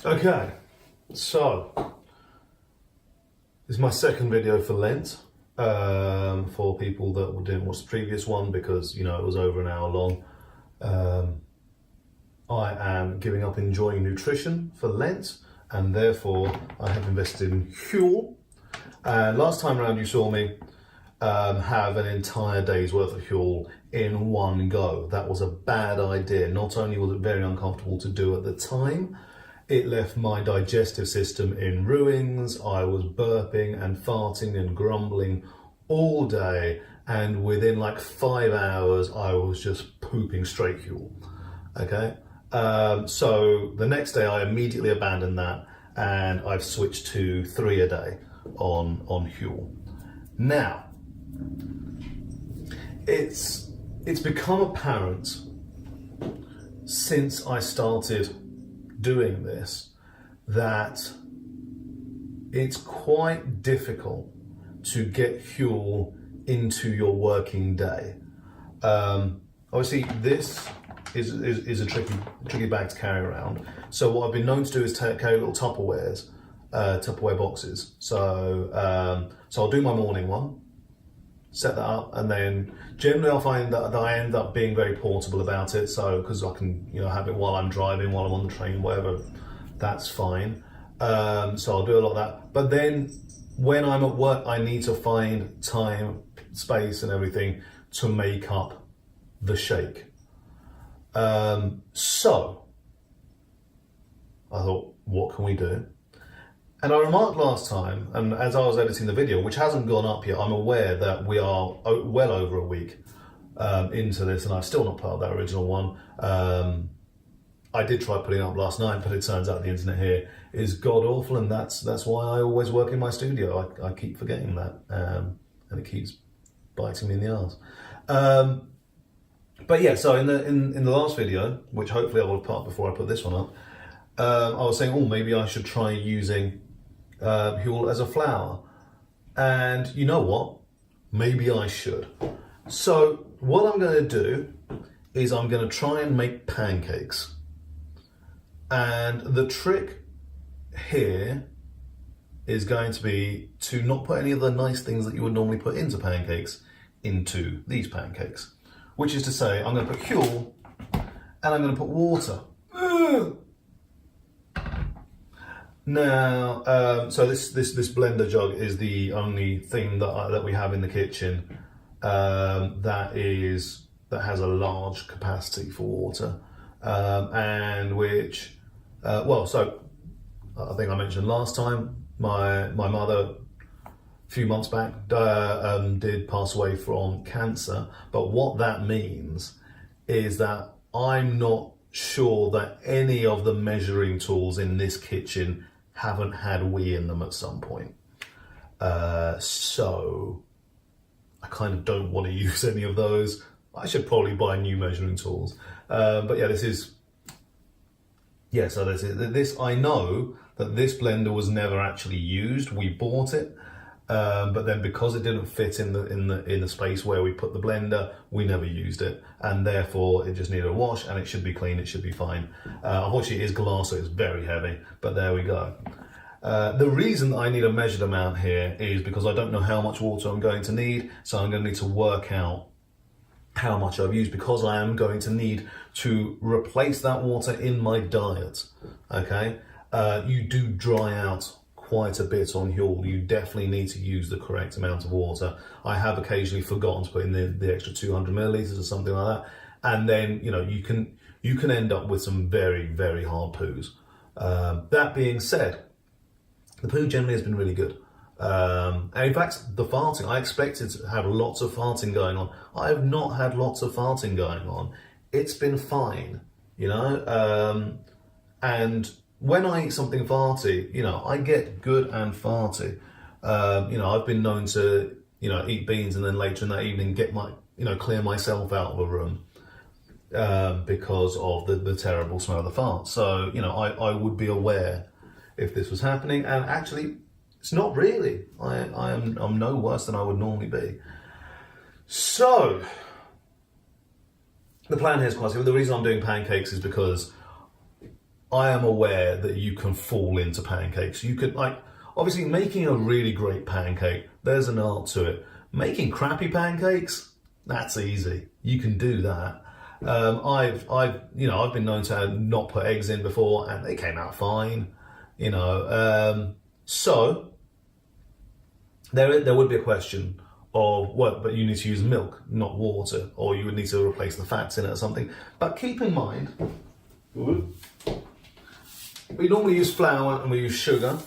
Okay, so this is my second video for Lent. For people that didn't watch the previous one because, you know, it was over an hour long. I am giving up enjoying nutrition for Lent, and therefore I have invested in Huel. And last time around you saw me have an entire day's worth of Huel in one go. That was a bad idea. Not only was it very uncomfortable to do at the time, it left my digestive system in ruins. I was burping and farting and grumbling all day, and within like 5 hours I was just pooping straight Huel. Okay, so the next day I immediately abandoned that, and I've switched to 3 a day on Huel. Now, it's become apparent since I started doing this that it's quite difficult to get Huel into your working day. Obviously, this is a tricky bag to carry around. So what I've been known to do is carry little Tupperware boxes. So I'll do my morning one, set that up, and then generally I'll find that I end up being very portable about it. So because I can, you know, have it while I'm driving, while I'm on the train, whatever, that's fine. So I'll do a lot of that. But then when I'm at work, I need to find time, space, and everything to make up the shake. So I thought, what can we do? And I remarked last time, and as I was editing the video, which hasn't gone up yet, I'm aware that we are well over a week into this, and I've still not put up that original one. I did try putting it up last night, but it turns out the internet here is god awful, and that's why I always work in my studio. I keep forgetting that, and it keeps biting me in the arse. But yeah, so in the last video, which hopefully I will have put up before I put this one up, I was saying, oh, maybe I should try using Huel as a flour. And you know what? Maybe I should. So what I'm going to do is I'm going to try and make pancakes. And the trick here is going to be to not put any of the nice things that you would normally put into pancakes into these pancakes. Which is to say, I'm going to put Huel and I'm going to put water. Now, so this blender jug is the only thing that we have in the kitchen that has a large capacity for water, and which, so I think I mentioned last time, my mother a few months back did pass away from cancer, but what that means is that I'm not sure that any of the measuring tools in this kitchen haven't had wee in them at some point. So I kind of don't want to use any of those. I should probably buy new measuring tools. But yeah, so this, I know that this blender was never actually used. We bought it. But then because it didn't fit in the space where we put the blender, we never used it, and therefore it just needed a wash, and it should be clean, it should be fine. Unfortunately, it is glass, so it's very heavy, but there we go. The reason I need a measured amount here is because I don't know how much water I'm going to need, so I'm going to need to work out how much I've used, because I am going to need to replace that water in my diet. Okay, you do dry out quite a bit on Huel. You definitely need to use the correct amount of water. I have occasionally forgotten to put in the extra 200 milliliters or something like that, and then you know you can end up with some very, very hard poos. That being said, the poo generally has been really good, and in fact the farting, I expected to have lots of farting going on. I have not had lots of farting going on. It's been fine, you know, and when I eat something farty, you know, I get good and farty. You know, I've been known to, you know, eat beans and then later in that evening clear myself out of a room because of the terrible smell of the fart. So, you know, I would be aware if this was happening, and actually, it's not really. I'm no worse than I would normally be. So, the plan here is quite simple. The reason I'm doing pancakes is because I am aware that you can fall into pancakes. You could, like, obviously making a really great pancake, there's an art to it. Making crappy pancakes, that's easy. You can do that. I've been known to not put eggs in before, and they came out fine. So there would be a question of what, but you need to use milk, not water, or you would need to replace the fats in it or something. But keep in mind, we normally use flour and we use sugar,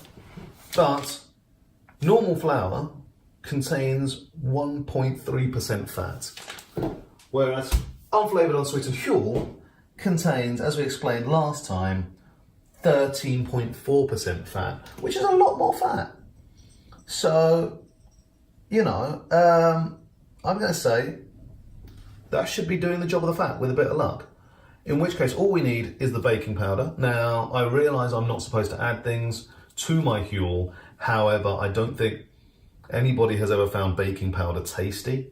but normal flour contains 1.3% fat, whereas unflavoured, unsweetened Huel contains, as we explained last time, 13.4% fat, which is a lot more fat. So, I'm going to say that should be doing the job of the fat with a bit of luck. In which case, all we need is the baking powder. Now, I realise I'm not supposed to add things to my Huel. However, I don't think anybody has ever found baking powder tasty.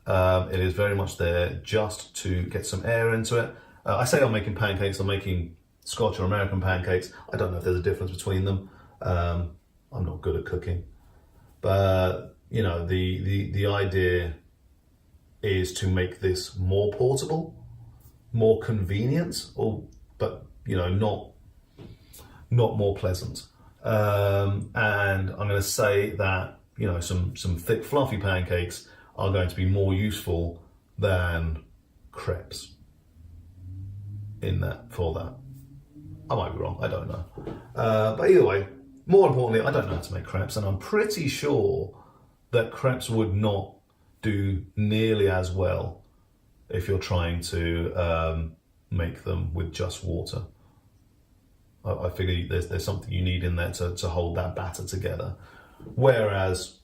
It is very much there just to get some air into it. I say I'm making pancakes, I'm making Scotch or American pancakes. I don't know if there's a difference between them. I'm not good at cooking. But, the idea is to make this more portable, more convenient, but not more pleasant. And I'm going to say that some thick fluffy pancakes are going to be more useful than crepes for that. I might be wrong, I don't know. But either way, more importantly, I don't know how to make crepes, and I'm pretty sure that crepes would not do nearly as well if you're trying to make them with just water. I figure there's something you need in there to hold that batter together. Whereas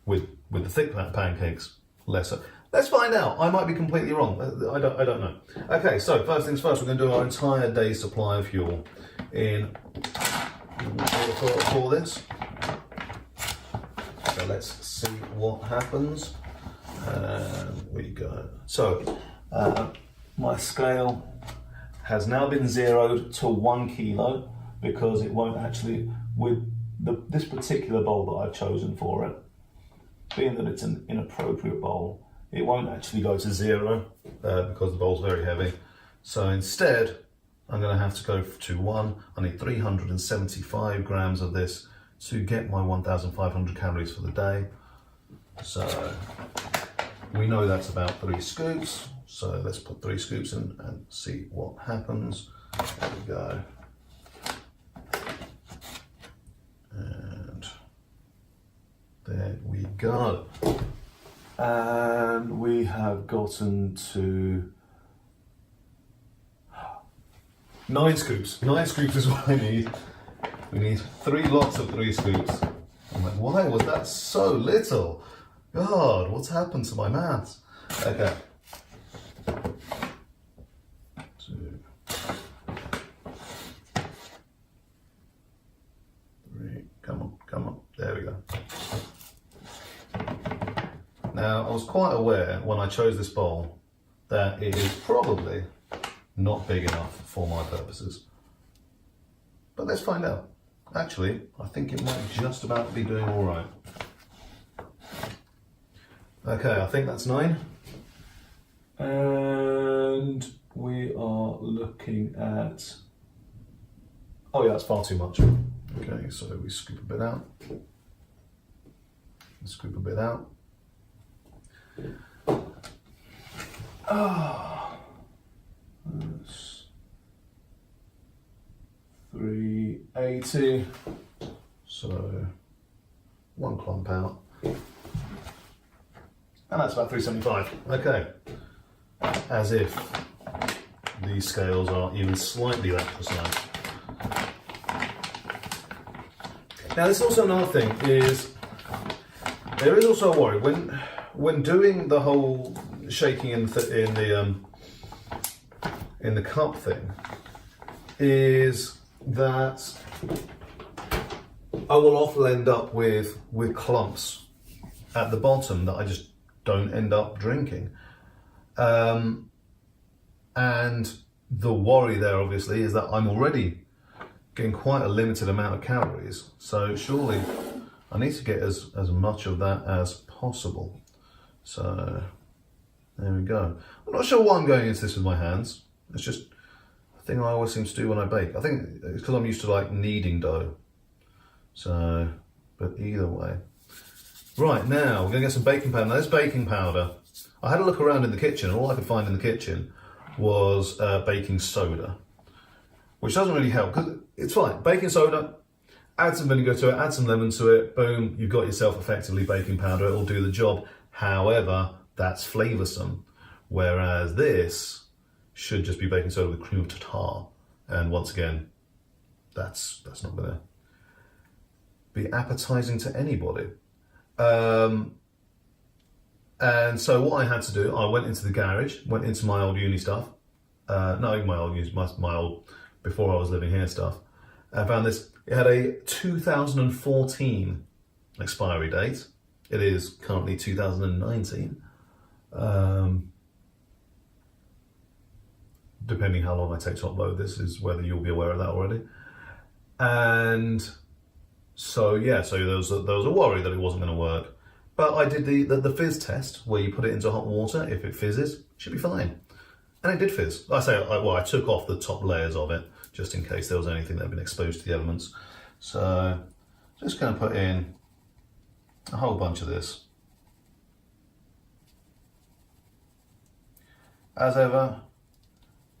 with the thick pancakes, less so. Let's find out. I might be completely wrong. I don't know. Okay, so first things first, we're going to do our entire day's supply of Huel in for this. So let's see what happens. And we go. So my scale has now been zeroed to 1 kilo because it won't actually, with this particular bowl that I've chosen for it, being that it's an inappropriate bowl, it won't actually go to 0 because the bowl's very heavy. So instead, I'm going to have to go to 1. I need 375 grams of this to get my 1,500 calories for the day. So we know that's about 3 scoops. So let's put 3 scoops in and see what happens. There we go. And there we go. And we have gotten to 9 scoops. 9 scoops is what I need. We need 3 lots of 3 scoops. I'm like, why was that so little? God, what's happened to my maths? Okay. 2, 3, come on, there we go. Now, I was quite aware when I chose this bowl that it is probably not big enough for my purposes. But let's find out. Actually, I think it might just about be doing all right. Okay, I think that's 9. And we are looking at... Oh yeah, that's far too much. Okay, so we scoop a bit out. Scoop a bit out. That's 380. So 1 clump out. And that's about 375. Okay. As if these scales are even slightly that precise. Now, there's also another thing, is there is also a worry when doing the whole shaking in the cup thing, is that I will often end up with clumps at the bottom that I just don't end up drinking. And the worry there obviously is that I'm already getting quite a limited amount of calories. So surely I need to get as much of that as possible. So there we go. I'm not sure why I'm going into this with my hands. It's just a thing I always seem to do when I bake. I think it's because I'm used to like kneading dough. So, but either way. Right, now we're gonna get some baking powder. Now this baking powder, I had a look around in the kitchen, and all I could find in the kitchen was baking soda, which doesn't really help, because it's fine. Baking soda, add some vinegar to it, add some lemon to it, boom, you've got yourself effectively baking powder, it'll do the job. However, that's flavoursome, whereas this should just be baking soda with cream of tartar. And once again, that's not gonna be appetizing to anybody. And so what I had to do, I went into the garage, went into my old uni stuff, not my old uni, my old, before I was living here stuff, and found this. It had a 2014 expiry date. It is currently 2019. Depending how long I take to upload this is whether you'll be aware of that already. And so yeah, so there was a worry that it wasn't going to work. But I did the fizz test where you put it into hot water. If it fizzes, it should be fine. And it did fizz. I took off the top layers of it just in case there was anything that had been exposed to the elements. So just going to put in a whole bunch of this. As ever,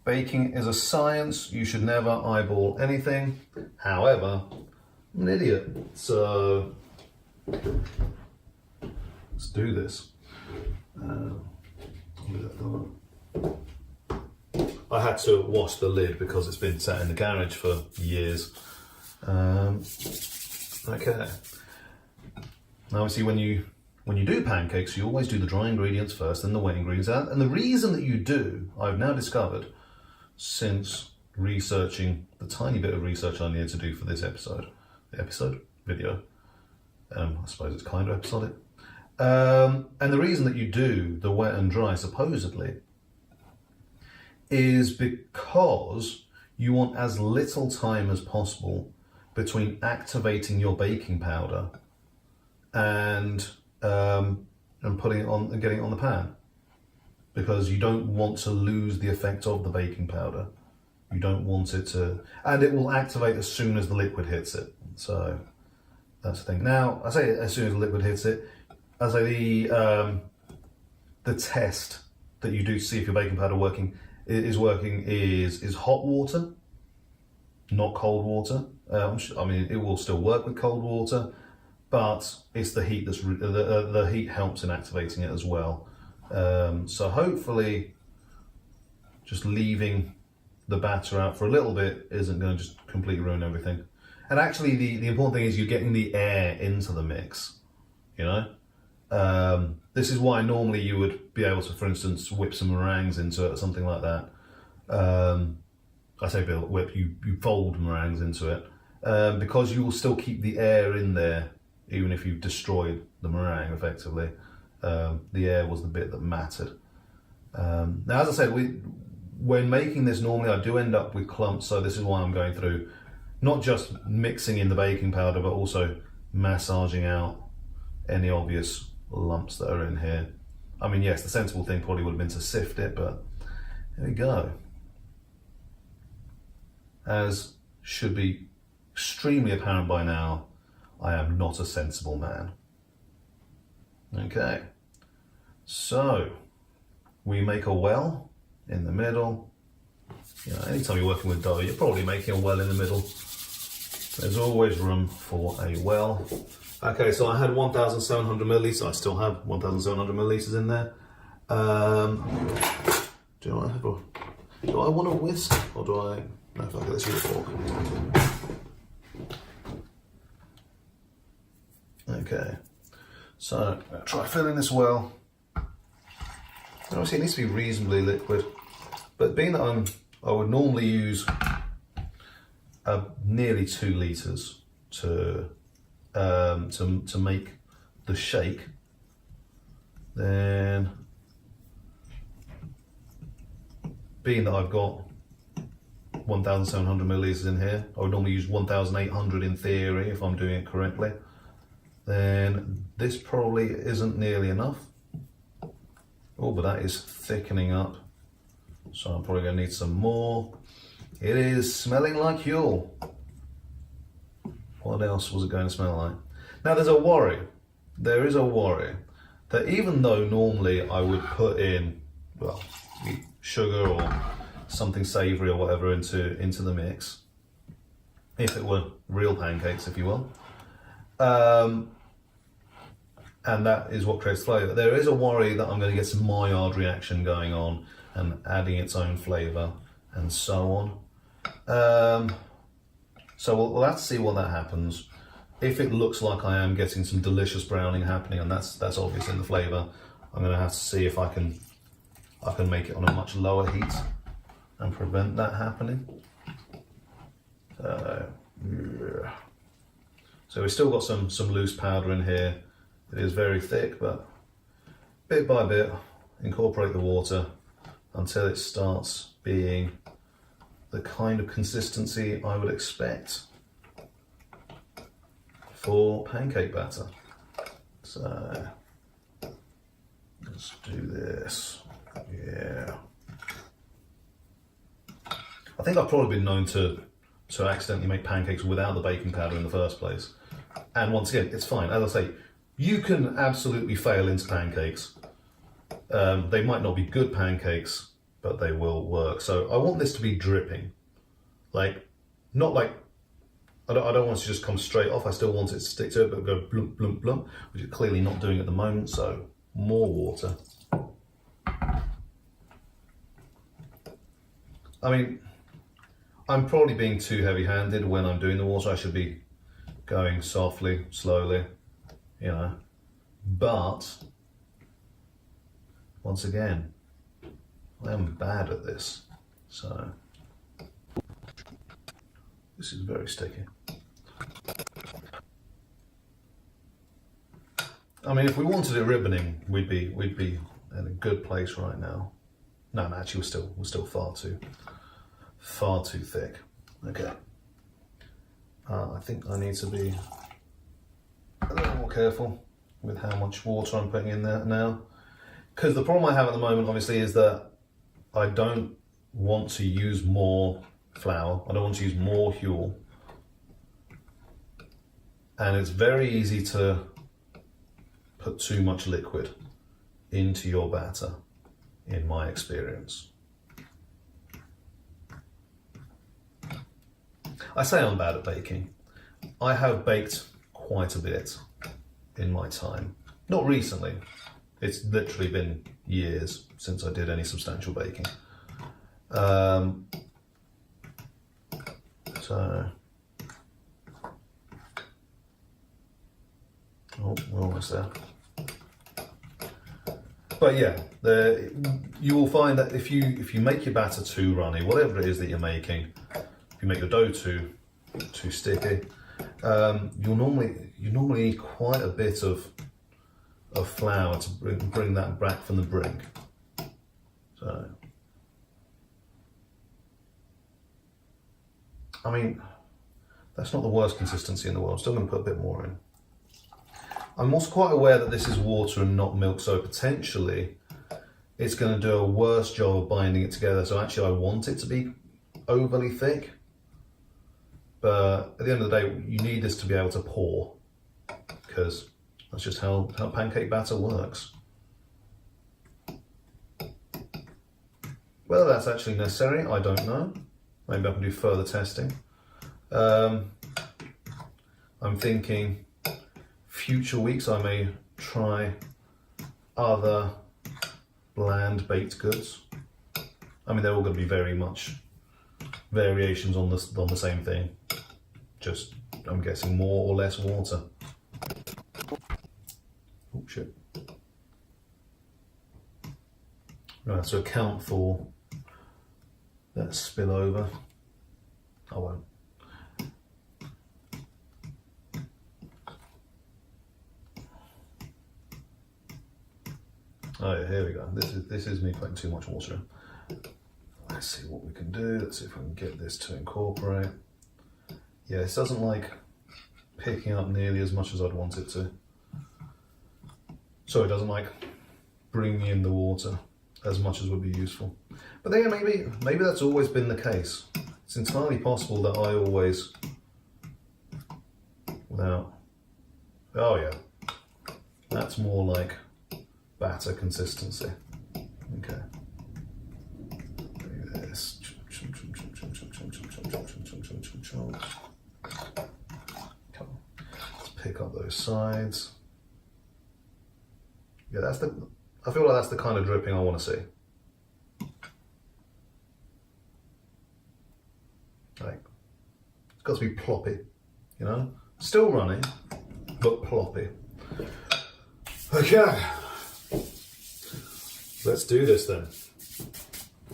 baking is a science. You should never eyeball anything. However, I'm an idiot. So let's do this. I had to wash the lid because it's been sat in the garage for years. Okay. Now obviously when you do pancakes, you always do the dry ingredients first and the wet ingredients out. And the reason that you do, I've now discovered since researching the tiny bit of research I needed to do for this video. I suppose it's kind of episodic. And the reason that you do the wet and dry, supposedly, is because you want as little time as possible between activating your baking powder and putting it on and getting it on the pan, because you don't want to lose the effect of the baking powder. You don't want it to, and it will activate as soon as the liquid hits it. So that's the thing. Now I say as soon as the liquid hits it. I say the test that you do to see if your baking powder is hot water, not cold water. I mean, it will still work with cold water, but it's the heat that's the heat helps in activating it as well. So hopefully, just leaving the batter out for a little bit isn't going to just completely ruin everything. And actually, the important thing is you're getting the air into the mix. You know. This is why normally you would be able to, for instance, whip some meringues into it or something like that. I say whip, you fold meringues into it, because you will still keep the air in there even if you've destroyed the meringue effectively. The air was the bit that mattered. Now, as I said, when making this normally I do end up with clumps, so this is why I'm going through not just mixing in the baking powder but also massaging out any obvious lumps that are in here. I mean, yes, the sensible thing probably would have been to sift it, but there we go. As should be extremely apparent by now, I am not a sensible man. Okay, so we make a well in the middle. You know, anytime you're working with dough, you're probably making a well in the middle. There's always room for a well. Okay, so I had 1,700 millilitres. I still have 1,700 millilitres in there. Do I want a whisk, or do I? No, if I get this with a fork. Okay, so try filling this well. Obviously, it needs to be reasonably liquid, but being that I would normally use nearly 2 litres to make the shake, then being that I've got 1,700 milliliters in here. I would normally use 1,800 in theory if I'm doing it correctly. Then this probably isn't nearly enough. Oh, but that is thickening up. So I'm probably going to need some more. It is smelling like Huel. What else was it going to smell like? Now there's a worry. There is a worry that even though normally I would put in, well, sugar or something savoury or whatever into the mix, if it were real pancakes, if you will, and that is what creates flavour. There is a worry that I'm going to get some Maillard reaction going on and adding its own flavour and so on. So we'll have to see what that happens. If it looks like I am getting some delicious browning happening, and that's obvious in the flavour, I'm going to have to see if I can make it on a much lower heat and prevent that happening. Yeah. So we've still got some loose powder in here. It is very thick, but bit by bit, incorporate the water until it starts being the kind of consistency I would expect for pancake batter. So let's do this. Yeah. I think I've probably been known to accidentally make pancakes without the baking powder in the first place. And once again, it's fine. As I say, you can absolutely fail into pancakes. They might not be good pancakes, but they will work. So I want this to be dripping. Like, not like, I don't want it to just come straight off. I still want it to stick to it, but go blump, blump, blump, which it's clearly not doing at the moment. So more water. I mean, I'm probably being too heavy-handed when I'm doing the water. I should be going softly, slowly, you know. But once again, I am bad at this. So this is very sticky. I mean, if we wanted it ribboning, we'd be in a good place right now. No, actually, we're still far too thick. Okay. I think I need to be a little more careful with how much water I'm putting in there now, because the problem I have at the moment, obviously, is that I don't want to use more flour. I don't want to use more Huel, and it's very easy to put too much liquid into your batter, in my experience. I say I'm bad at baking. I have baked quite a bit in my time. Not recently. It's literally been years since I did any substantial baking. Oh, we're almost there. But yeah, you will find that if you make your batter too runny, whatever it is that you're making, if you make your dough too sticky, you normally need quite a bit of flour to bring that back from the brink. So, I mean, that's not the worst consistency in the world. I'm still going to put a bit more in. I'm also quite aware that this is water and not milk, so potentially it's going to do a worse job of binding it together. So actually I want it to be overly thick, but at the end of the day, you need this to be able to pour, because that's just how pancake batter works. Whether that's actually necessary, I don't know. Maybe I can do further testing. I'm thinking future weeks I may try other bland baked goods. I mean, they're all going to be very much variations on the same thing. Just, I'm guessing, more or less water. Oh shit. Right, so account for that spillover. I won't. Oh yeah, here we go. This is me putting too much water in. let's see what we can do. Let's see if we can get this to incorporate. Yeah, it doesn't like picking up nearly as much as I'd want it to. So it doesn't like bringing in the water as much as would be useful. But then maybe that's always been the case. It's entirely possible that I always, without, oh yeah, that's more like batter consistency. Okay. Do this. Come on. Let's pick up those sides. Yeah, I feel like that's the kind of dripping I want to see. Like, it's got to be ploppy, you know? Still running, but ploppy. Okay. Let's do this then.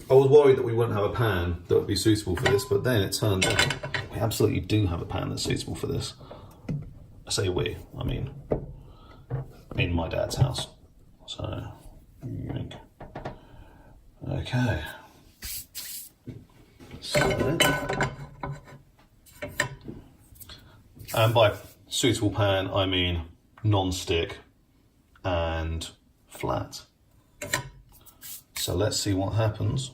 I was worried that we wouldn't have a pan that would be suitable for this, but then it turns out we absolutely do have a pan that's suitable for this. I say we, I mean in my dad's house. So, okay. So, and by suitable pan, I mean non-stick and flat. So let's see what happens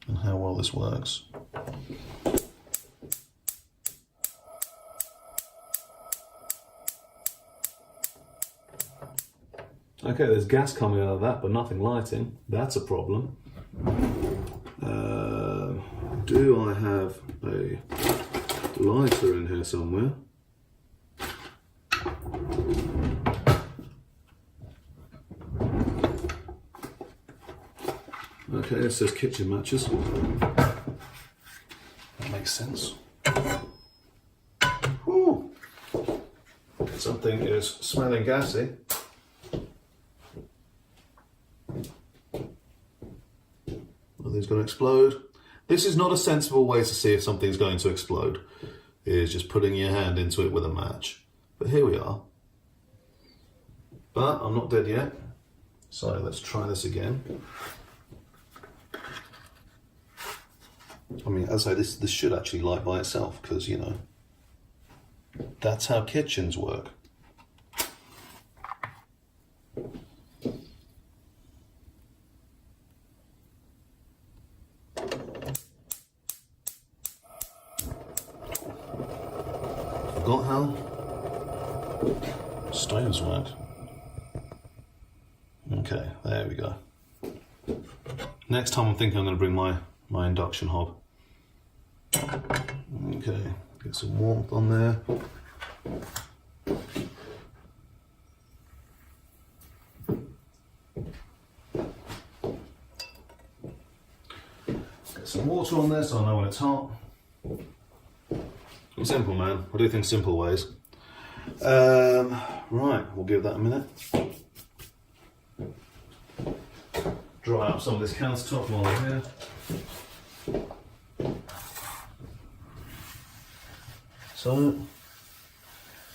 and how well this works. Okay, there's gas coming out of that, but nothing lighting. That's a problem. Do I have a lighter in here somewhere? Okay, it says kitchen matches. That makes sense. Whew. Something is smelling gassy. Nothing's going to explode. This is not a sensible way to see if something's going to explode, is just putting your hand into it with a match. But here we are. But I'm not dead yet, so let's try this again. I mean, as I say, this should actually light by itself, because, you know, that's how kitchens work. Forgot how stoves work. Okay, there we go. Next time I'm thinking I'm going to bring my induction hob. Okay, get some warmth on there. Get some water on there so I know when it's hot. I'm simple, man. I do things simple ways. Right, we'll give that a minute. Dry up some of this countertop while we're here. So,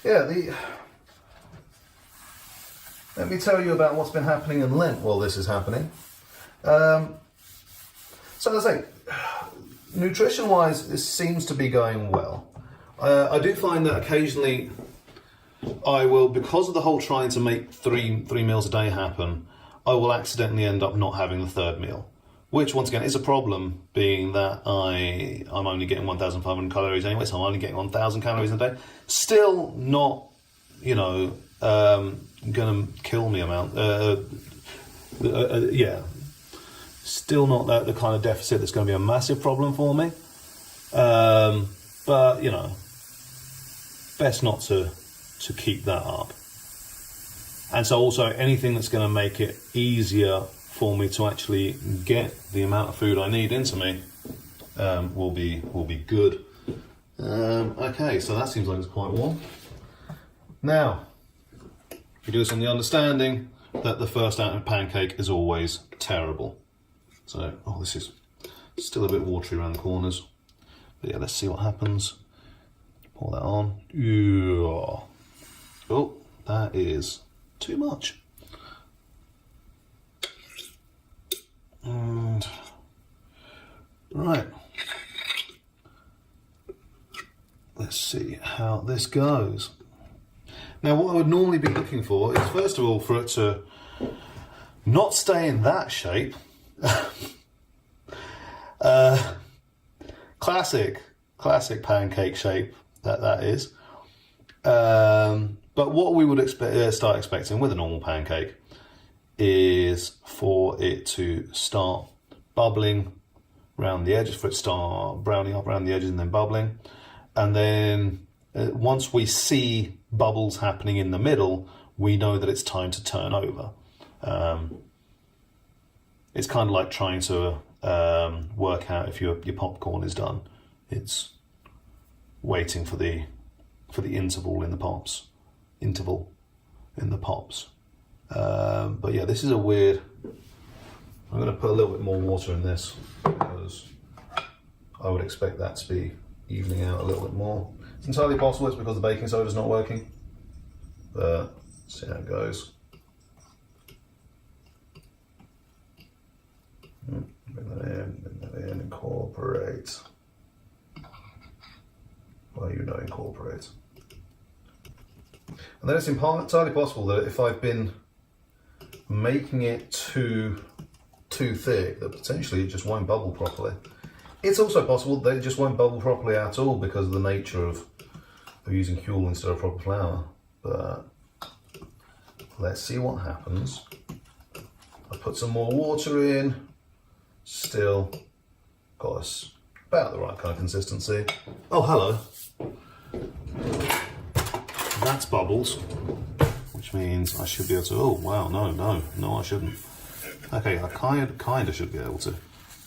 yeah, let me tell you about what's been happening in Lent while this is happening. So as I say, nutrition-wise, this seems to be going well. I do find that occasionally I will, because of the whole trying to make three meals a day happen, I will accidentally end up not having the third meal. Which, once again, is a problem, being that I'm only getting 1,500 calories anyway, so I'm only getting 1,000 calories a day. Still not, you know, going to kill me amount. Yeah. Still not the kind of deficit that's going to be a massive problem for me. But, you know, best not to keep that up. And so also anything that's going to make it easier for me to actually get the amount of food I need into me will be good. Okay, so that seems like it's quite warm. Now, we do this on the understanding that the first out of pancake is always terrible. So, oh, this is still a bit watery around the corners. But yeah, let's see what happens. Pour that on. Yeah. Oh, that is too much. And how this goes. Now, what I would normally be looking for is, first of all, for it to not stay in that shape. Classic pancake shape that is. But what we would start expecting with a normal pancake is for it to start bubbling around the edges, for it to start browning up around the edges and then bubbling. And then once we see bubbles happening in the middle, we know that it's time to turn over. It's kind of like trying to work out if your popcorn is done. It's waiting for the interval in the pops. But yeah, this is a weird. I'm going to put a little bit more water in this because I would expect that to be evening out a little bit more. It's entirely possible it's because the baking soda is not working, but see how it goes. Bring that in, incorporate. Well, you know, incorporate. And then it's entirely possible that if I've been making it too thick, that potentially it just won't bubble properly. It's also possible that it just won't bubble properly at all because of the nature of using Huel instead of proper flour. But let's see what happens. I put some more water in. Still got us about the right kind of consistency. Oh, hello. That's bubbles, which means I should be able to. Oh wow, no, I shouldn't. Okay, I kind of should be able to.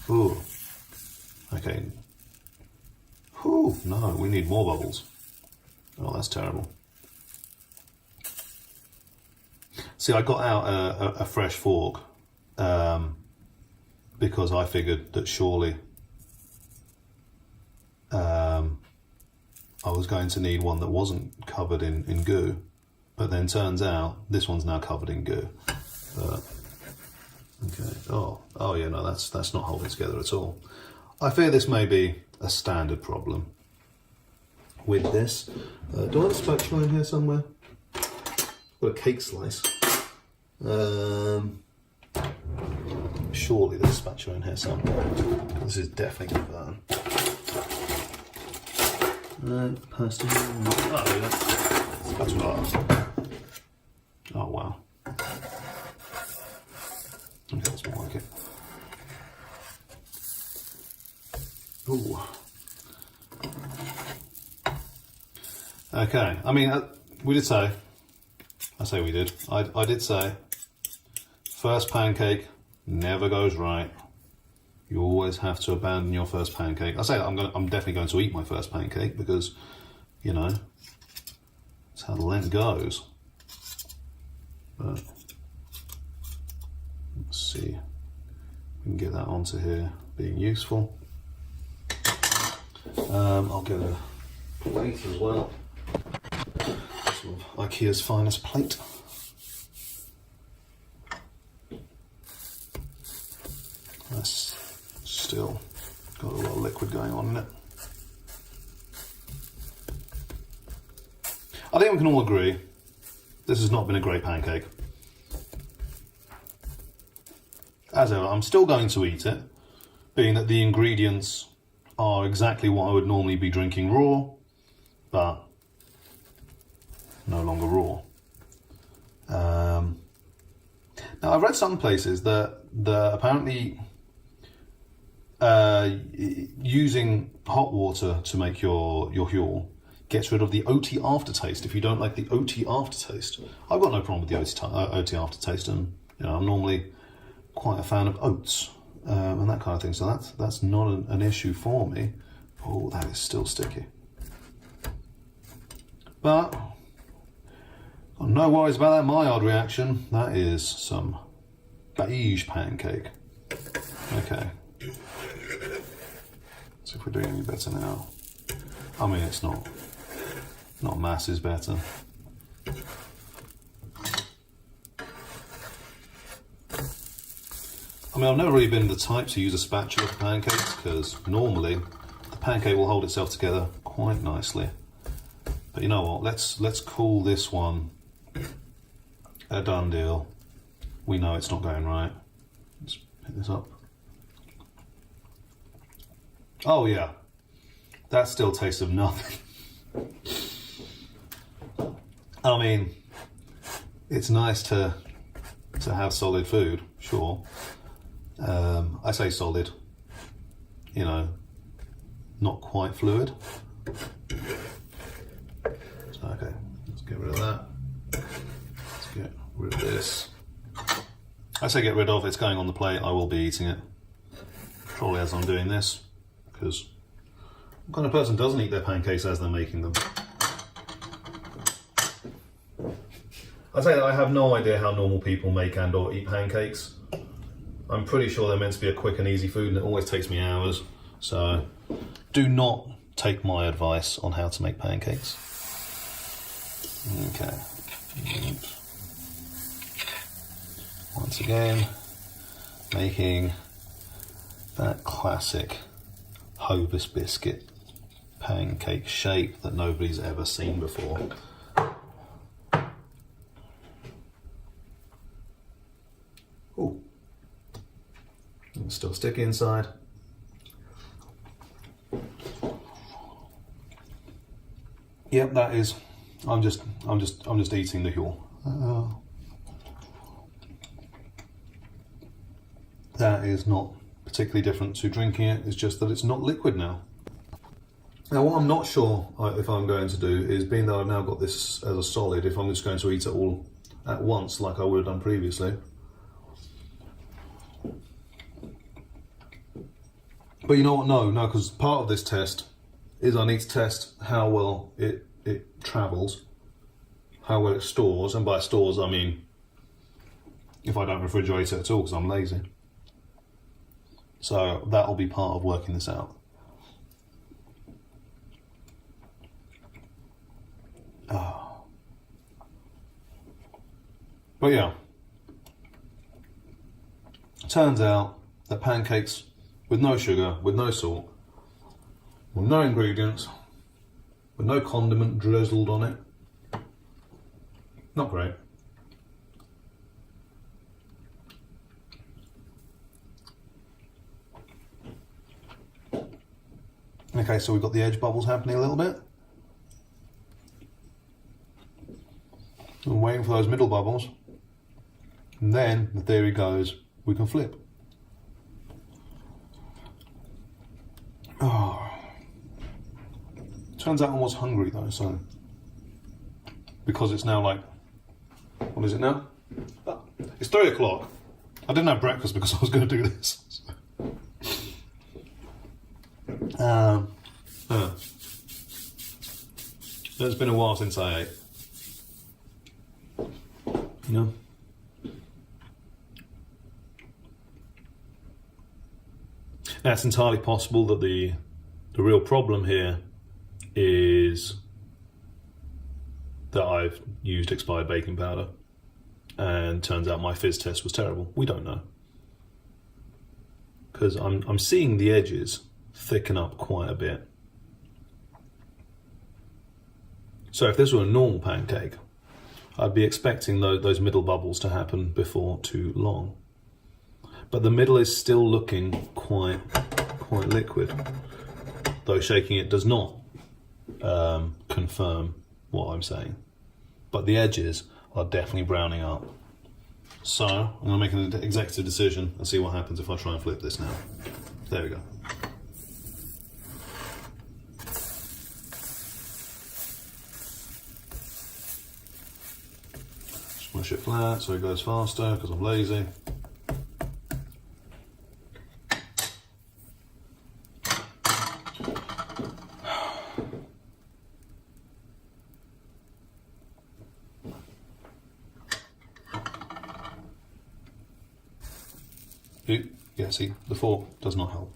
Ooh. Okay. Ooh, no, we need more bubbles. Oh, that's terrible. See, I got out a fresh fork because I figured that surely I was going to need one that wasn't covered in goo, but then turns out this one's now covered in goo. Okay. Oh yeah, no, that's not holding together at all. I fear this may be a standard problem with this. Do I have a spatula in here somewhere? Got a cake slice. Surely there's a spatula in here somewhere. This is definitely going to burn. Pasta. Oh, yeah. Spatula. Oh, wow. Okay, that's more like it. Ooh. Okay, I mean, we did say, I did say, first pancake never goes right. You always have to abandon your first pancake. I say that I'm definitely going to eat my first pancake because, you know, that's how Lent goes. But let's see if we can get that onto here being useful. I'll get a plate as well. Sort of IKEA's finest plate. That's still got a lot of liquid going on in it. I think we can all agree this has not been a great pancake. As ever, I'm still going to eat it, being that the ingredients are exactly what I would normally be drinking raw, but no longer raw. Now, I've read some places that apparently using hot water to make your Huel gets rid of the oaty aftertaste if you don't like the oaty aftertaste. I've got no problem with the oaty aftertaste, and you know, I'm normally quite a fan of oats and that kind of thing, so that's not an issue for me. Oh, that is still sticky. But got no worries about that Maillard reaction. That is some beige pancake. Okay. See if we're doing any better now. I mean, it's not masses better. I mean, I've never really been the type to use a spatula for pancakes because normally the pancake will hold itself together quite nicely. But you know what? Let's call this one a done deal. We know it's not going right. Let's pick this up. Oh yeah, that still tastes of nothing. I mean, it's nice to have solid food, sure. I say solid, you know, not quite fluid. So, okay, let's get rid of that. Let's get rid of this. I say get rid of, it's going on the plate, I will be eating it. Probably as I'm doing this, because what kind of person doesn't eat their pancakes as they're making them? I say that I have no idea how normal people make and or eat pancakes. I'm pretty sure they're meant to be a quick and easy food and it always takes me hours. So do not take my advice on how to make pancakes. Okay. Once again, making that classic Hovis biscuit pancake shape that nobody's ever seen before. Ooh. It's still sticky inside. Yep, that is. I'm just eating the Huel. That is not particularly different to drinking it. It's just that it's not liquid now. Now, what I'm not sure if I'm going to do is, being that I've now got this as a solid, if I'm just going to eat it all at once like I would have done previously. But you know what? No, because part of this test is I need to test how well it travels, how well it stores, and by stores I mean if I don't refrigerate it at all because I'm lazy. So that'll be part of working this out. Oh. But yeah, turns out that pancakes with no sugar, with no salt, with no ingredients, with no condiment drizzled on it, not great. Okay, so we've got the edge bubbles happening a little bit. I'm waiting for those middle bubbles. And then the theory goes, we can flip. Oh. Turns out I was hungry though, so. Because it's now like, what is it now? It's 3 o'clock. I didn't have breakfast because I was going to do this. It's been a while since I ate. You know? Now, it's entirely possible that the real problem here is that I've used expired baking powder and turns out my fizz test was terrible. We don't know. Because I'm seeing the edges thicken up quite a bit. So if this were a normal pancake, I'd be expecting those middle bubbles to happen before too long. But the middle is still looking quite liquid, though shaking it does not confirm what I'm saying. But the edges are definitely browning up. So I'm going to make an executive decision and see what happens if I try and flip this now. There we go. Smush it flat so it goes faster because I'm lazy. Yeah, see, the fork does not help.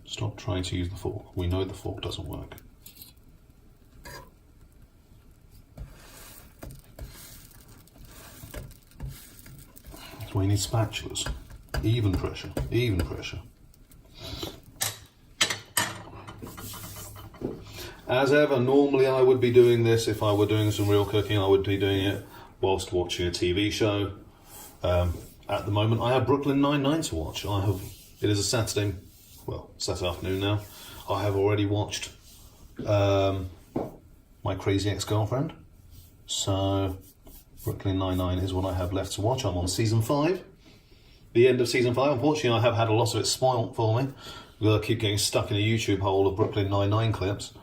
Stop trying to use the fork. We know the fork doesn't work. That's why you need spatulas. Even pressure, even pressure. as ever, normally I would be doing this if I were doing some real cooking. I would be doing it whilst watching a TV show. At the moment, I have Brooklyn Nine-Nine to watch. It is a Saturday afternoon now. I have already watched My Crazy Ex-Girlfriend. So Brooklyn Nine-Nine is what I have left to watch. I'm on season 5. The end of season 5. Unfortunately, I have had a lot of it spoilt for me. I keep getting stuck in a YouTube hole of Brooklyn Nine-Nine clips.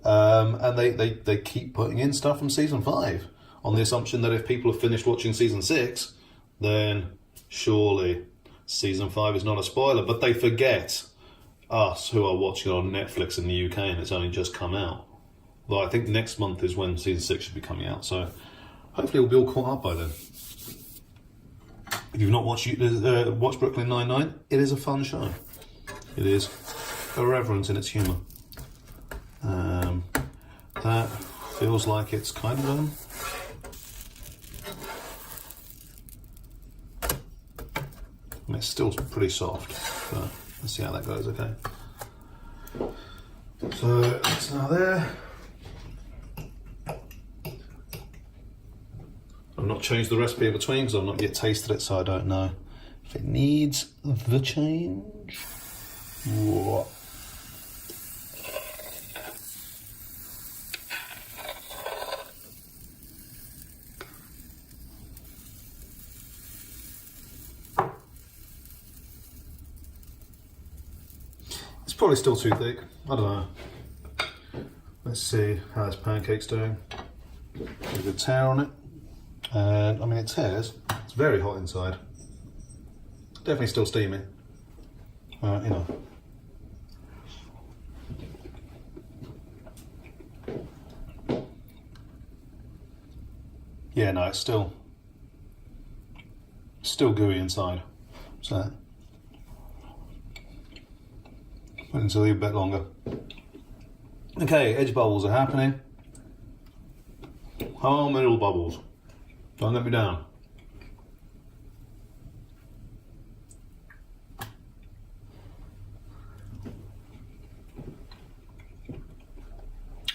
And they keep putting in stuff from season 5 on the assumption that if people have finished watching season 6, then surely season 5 is not a spoiler. But they forget us who are watching it on Netflix in the UK and it's only just come out. Though I think next month is when season 6 should be coming out. So hopefully we'll be all caught up by then. If you've not watched Brooklyn Nine-Nine, it is a fun show. It is irreverent in its humour. That feels like it's kind of I mean, it's still pretty soft, but let's see how that goes, okay? So it's now there. I've not changed the recipe in between because I've not yet tasted it, so I don't know if it needs the change. Whoa. It's probably still too thick. I don't know. Let's see how this pancake's doing. There's a good tear on it. And I mean, it tears. It's very hot inside. Definitely still steamy. You know. Yeah, no, it's still gooey inside. So wait until a bit longer. Okay, edge bubbles are happening. Oh, middle bubbles. Don't let me down.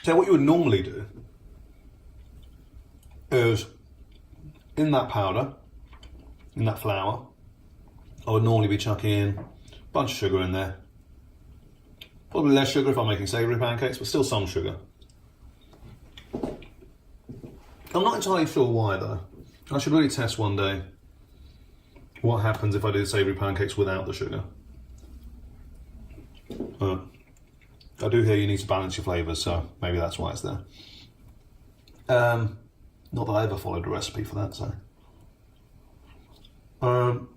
So what you would normally do is in that powder, in that flour, I would normally be chucking in a bunch of sugar in there. Probably less sugar if I'm making savoury pancakes, but still some sugar. I'm not entirely sure why though. I should really test one day what happens if I do savoury pancakes without the sugar. I do hear you need to balance your flavours, so maybe that's why it's there. Not that I ever followed a recipe for that, so. And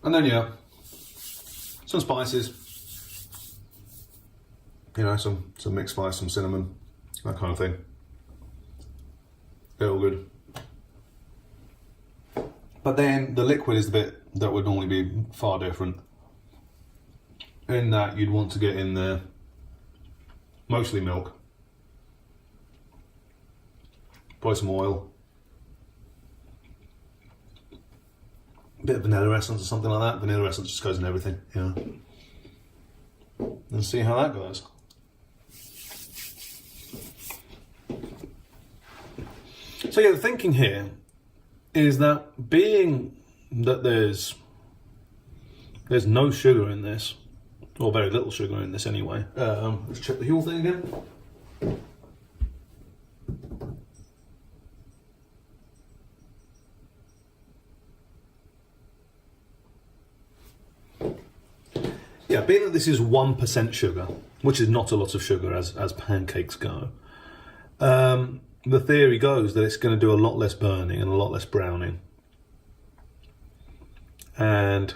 then yeah, some spices. You know, some mixed spice, some cinnamon, that kind of thing. They're all good. But then the liquid is the bit that would normally be far different. In that you'd want to get in there mostly milk, probably some oil, a bit of vanilla essence or something like that. Vanilla essence just goes in everything, you know. And see how that goes. So yeah, the thinking here is that being that there's no sugar in this, or very little sugar in this anyway. Let's check the Huel thing again. Yeah, being that this is 1% sugar, which is not a lot of sugar as pancakes go, the theory goes that it's going to do a lot less burning and a lot less browning. And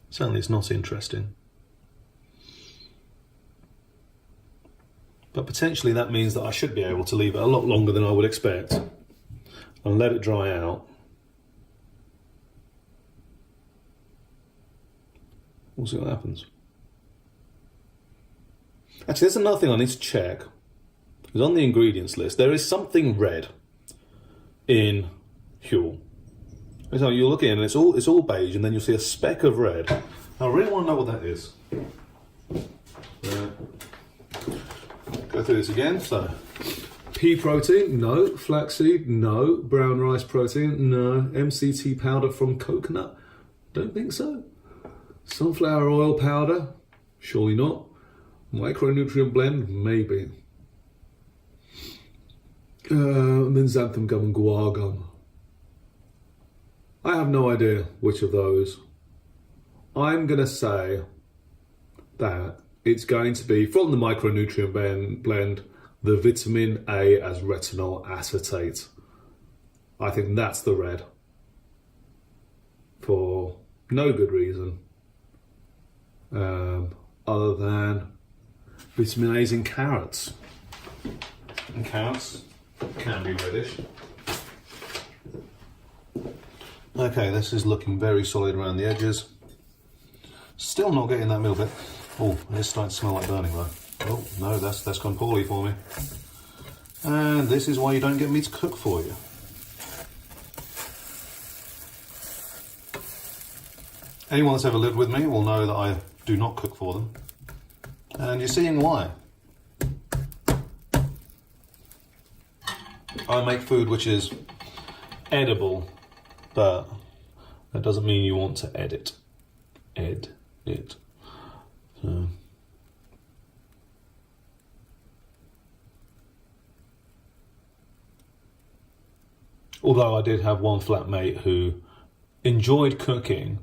certainly it's not interesting. But potentially that means that I should be able to leave it a lot longer than I would expect and let it dry out. We'll see what happens. Actually, there's another thing I need to check. Because on the ingredients list, there is something red in Huel. So you look in and it's all beige, and then you'll see a speck of red. I really want to know what that is. go through this again. So, pea protein, no. Flaxseed, no. Brown rice protein, no. MCT powder from coconut, don't think so. Sunflower oil powder, surely not. Micronutrient blend, maybe. And then xanthan gum and guar gum. I have no idea which of those. I'm going to say that it's going to be, from the micronutrient blend, the vitamin A as retinol acetate. I think that's the red. For no good reason. Other than vitamin A's in carrots. And carrots can be reddish. Okay, this is looking very solid around the edges. Still not getting that middle bit. Oh, it's starting to smell like burning though. Oh, no, that's gone poorly for me. And this is why you don't get me to cook for you. Anyone that's ever lived with me will know that I do not cook for them. And you're seeing why. I make food which is edible, but that doesn't mean you want to edit. It. So. Although I did have one flatmate who enjoyed cooking,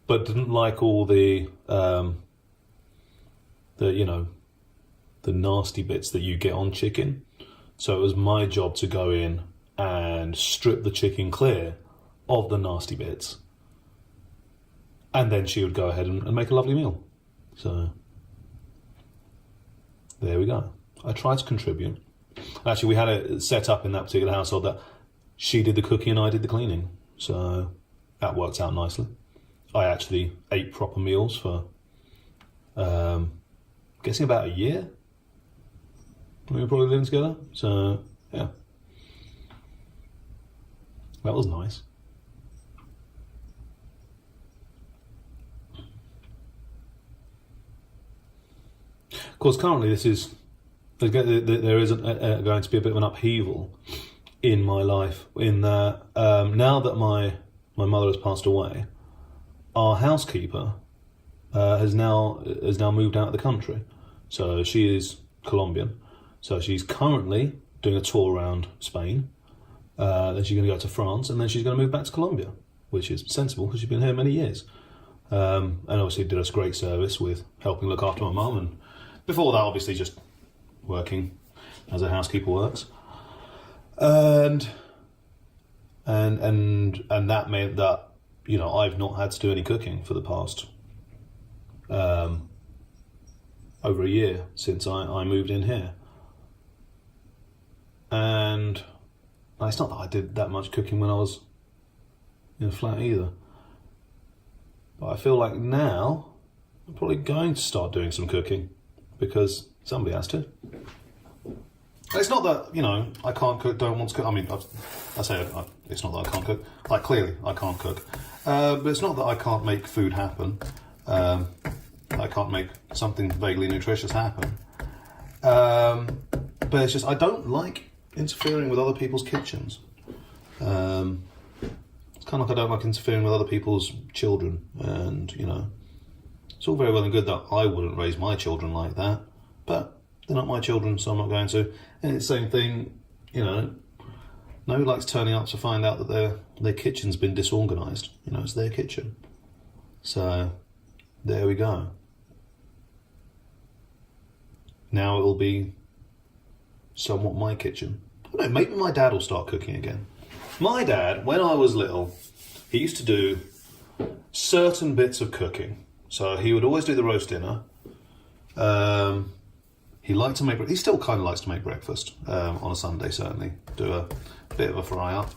but didn't like all the nasty bits that you get on chicken. So it was my job to go in and strip the chicken clear of the nasty bits. And then she would go ahead and make a lovely meal. So there we go. I tried to contribute. Actually, we had it set up in that particular household that she did the cooking and I did the cleaning. So that worked out nicely. I actually ate proper meals for, guessing about a year. We were probably living together. So, yeah. That was nice. Of course, currently there is going to be a bit of an upheaval in my life in that now that my mother has passed away, our housekeeper has now moved out of the country. So she is Colombian. So she's currently doing a tour around Spain. Then she's going to go to France, and then she's going to move back to Colombia, which is sensible because she's been here many years. And obviously did us great service with helping look after my mum, and before that, obviously just working as a housekeeper works. And that meant that, you know, I've not had to do any cooking for the past over a year since I moved in here. And it's not that I did that much cooking when I was in a flat either. But I feel like now I'm probably going to start doing some cooking because somebody has to. It's not that, you know, I can't cook, don't want to cook. I mean, it's not that I can't cook. Like, clearly, I can't cook. But it's not that I can't make food happen. I can't make something vaguely nutritious happen. But it's just, I don't like interfering with other people's kitchens. It's kind of like I don't like interfering with other people's children. And, you know, it's all very well and good that I wouldn't raise my children like that. But they're not my children, so I'm not going to. And it's the same thing, you know, nobody likes turning up to find out that their kitchen's been disorganised. You know, it's their kitchen. So, there we go. Now it'll be somewhat my kitchen. I don't know, maybe my dad will start cooking again. My dad, when I was little, he used to do certain bits of cooking. So he would always do the roast dinner. He liked to make. He still kind of likes to make breakfast on a Sunday. Certainly, do a bit of a fry up.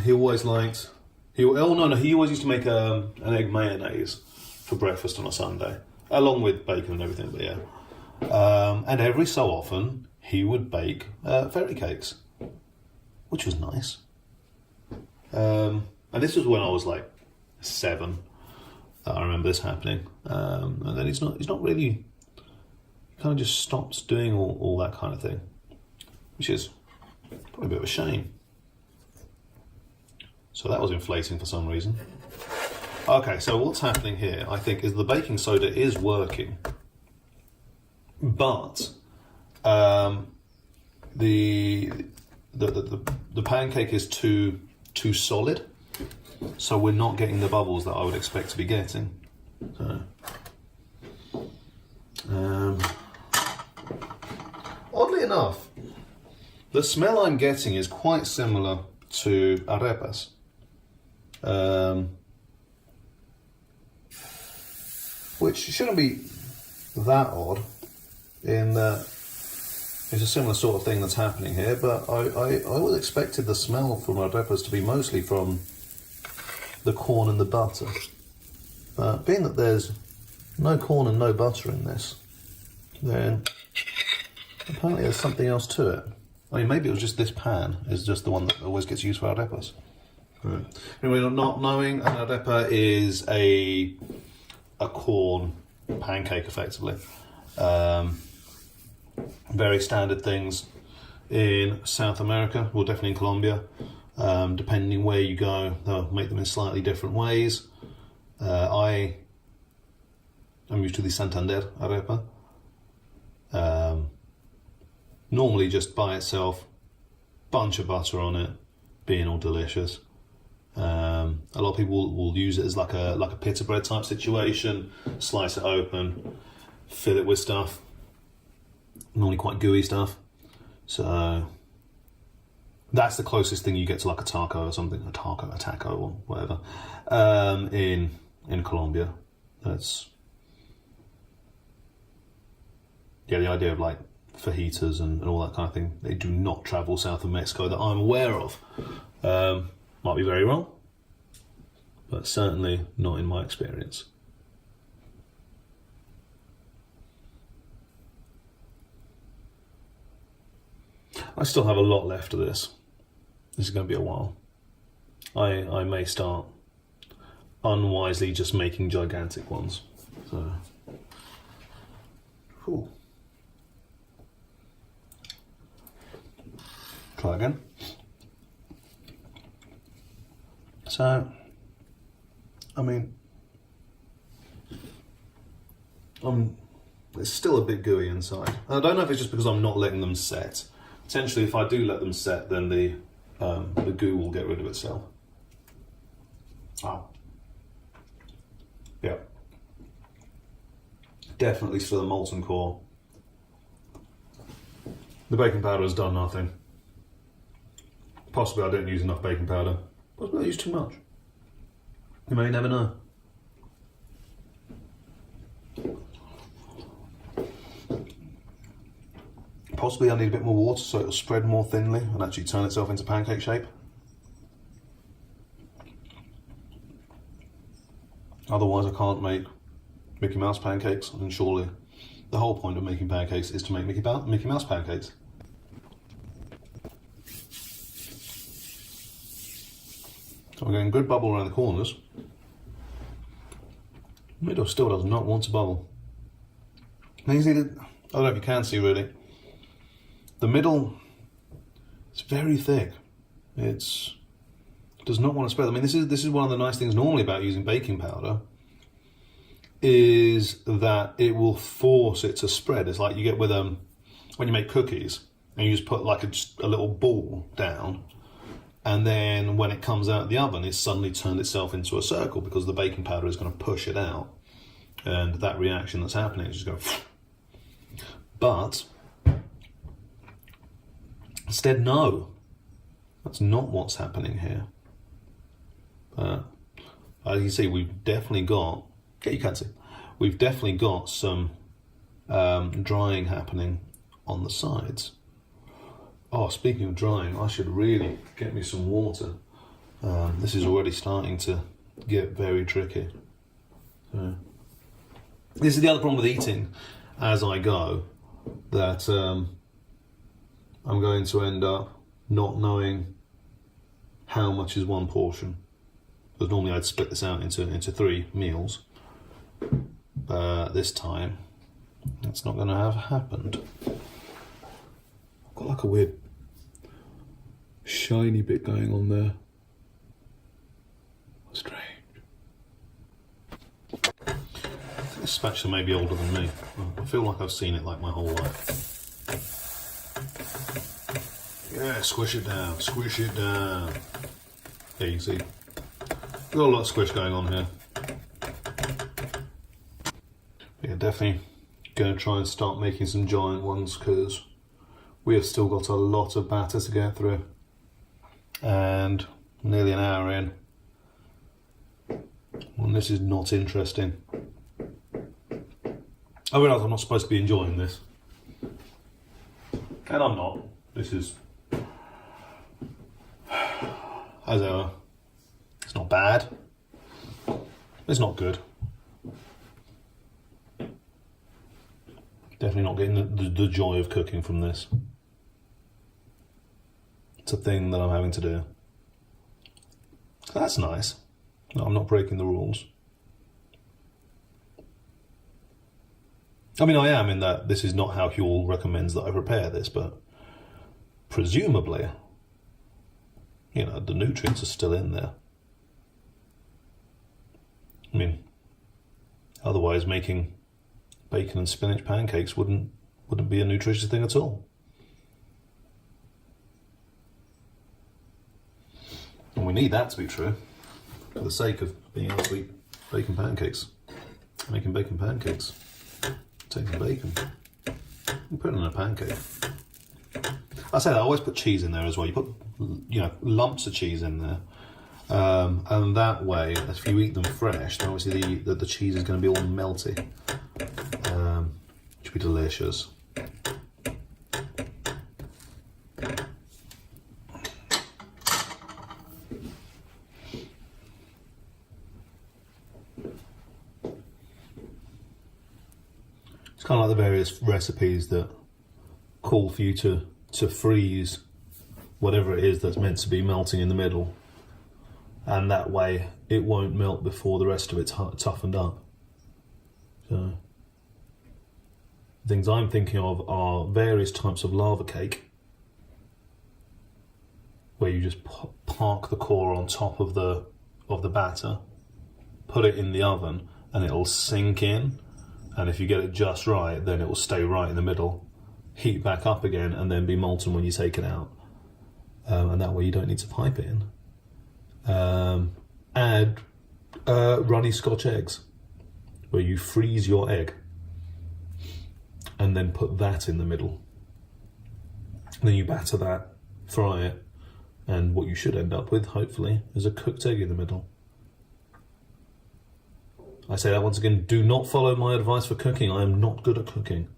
He always liked. He always used to make an egg mayonnaise for breakfast on a Sunday, along with bacon and everything. But yeah, and every so often he would bake fairy cakes, which was nice. And this was when I was like 7. I remember this happening, and then he's not really. kind of just stops doing all that kind of thing, which is probably a bit of a shame. So that was inflating for some reason. Okay, so what's happening here, I think, is the baking soda is working, but the pancake is too solid, so we're not getting the bubbles that I would expect to be getting. So, oddly enough, the smell I'm getting is quite similar to arepas. Which shouldn't be that odd in that it's a similar sort of thing that's happening here, but I always expected the smell from arepas to be mostly from the corn and the butter. But being that there's no corn and no butter in this, then apparently there's something else to it. I mean, maybe it was just this pan is just the one that always gets used for arepas. Right. Anyway, not knowing, an arepa is a corn pancake, effectively. Very standard things in South America, well, definitely in Colombia. Depending where you go, they'll make them in slightly different ways. I'm used to the Santander arepa. Normally just by itself, bunch of butter on it, being all delicious. A lot of people will use it as like a pita bread type situation, slice it open, fill it with stuff, normally quite gooey stuff. So that's the closest thing you get to like a taco or something, a taco or whatever, in Colombia. That's, yeah, the idea of like fajitas and all that kind of thing. They do not travel south of Mexico that I'm aware of. Might be very wrong, but certainly not in my experience. I still have a lot left of this. This is going to be a while. I may start unwisely just making gigantic ones. So, cool. Try again. So, I mean, it's still a bit gooey inside. I don't know if it's just because I'm not letting them set. Potentially, if I do let them set, then the goo will get rid of itself. Oh. Yeah. Definitely still a molten core. The baking powder has done nothing. Possibly I don't use enough baking powder. Possibly I use too much. You may never know. Possibly I need a bit more water so it'll spread more thinly and actually turn itself into pancake shape. Otherwise I can't make Mickey Mouse pancakes, and surely the whole point of making pancakes is to make Mickey Mouse pancakes. So we're getting good bubble around the corners. Middle still does not want to bubble. Now you see that, I don't know if you can see really. The middle is very thick. It does not want to spread. I mean, this is one of the nice things normally about using baking powder, is that it will force it to spread. It's like you get with when you make cookies and you just put like a little ball down, and then when it comes out of the oven, it's suddenly turned itself into a circle because the baking powder is going to push it out, and that reaction that's happening is just going. But instead, no, that's not what's happening here. As you can see, we've definitely got. Yeah, you can see. We've definitely got some drying happening on the sides. Oh, speaking of drying, I should really get me some water. This is already starting to get very tricky. This is the other problem with eating as I go, that I'm going to end up not knowing how much is one portion. Because normally I'd split this out into 3 meals. This time That's not going to have happened. I've got like a weird shiny bit going on there. Strange. I think this spatula may be older than me. I feel like I've seen it like my whole life. Yeah, squish it down, squish it down. Yeah, you can see. We've got a lot of squish going on here. Yeah, definitely going to try and start making some giant ones because we have still got a lot of batter to get through. And nearly an hour in. And this is not interesting. I realise I'm not supposed to be enjoying this. And I'm not. This is, as ever, it's not bad. It's not good. Definitely not getting the joy of cooking from this. It's a thing that I'm having to do. So that's nice. No, I'm not breaking the rules. I mean, I am in that this is not how Huel recommends that I prepare this, but presumably, you know, the nutrients are still in there. I mean, otherwise making bacon and spinach pancakes wouldn't be a nutritious thing at all. And we need that to be true for the sake of being able to eat bacon pancakes. Making bacon pancakes. Taking bacon and putting it in a pancake. I say that I always put cheese in there as well. You put, you know, lumps of cheese in there. And that way, if you eat them fresh, then obviously the cheese is going to be all melty. Which would be delicious. It's kind of like the various recipes that call for you to freeze whatever it is that's meant to be melting in the middle, and that way it won't melt before the rest of it's toughened up. So things I'm thinking of are various types of lava cake, where you just park the core on top of the batter, put it in the oven, and it'll sink in. And if you get it just right, then it will stay right in the middle, heat back up again, and then be molten when you take it out. And that way you don't need to pipe it in. Add runny Scotch eggs, where you freeze your egg and then put that in the middle. And then you batter that, fry it, and what you should end up with, hopefully, is a cooked egg in the middle. I say that once again, do not follow my advice for cooking. I am not good at cooking.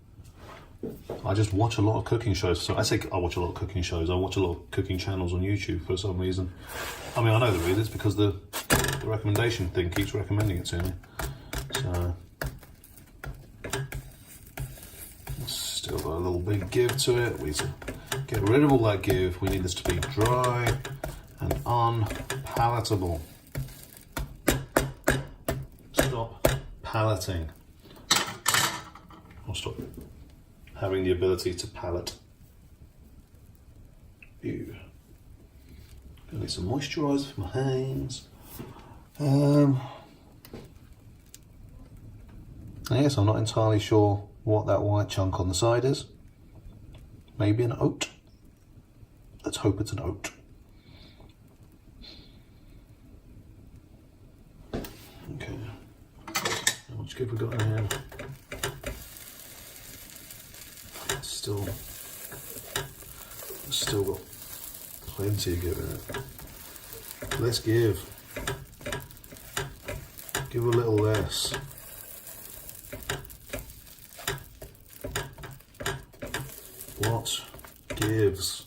I just watch a lot of cooking shows. So I say I watch a lot of cooking shows. I watch a lot of cooking channels on YouTube for some reason. I mean, I know the reason. It's because the recommendation thing keeps recommending it to me. So it's still got a little big give to it. We need to get rid of all that give. We need this to be dry and unpalatable. Stop palating. I'll stop having the ability to palate. Ew. Gonna need some moisturiser for my hands. I guess I'm not entirely sure what that white chunk on the side is. Maybe an oat. Let's hope it's an oat. Okay. How much give we got in here? Still got plenty of give in it. Let's give. Give a little less. What gives?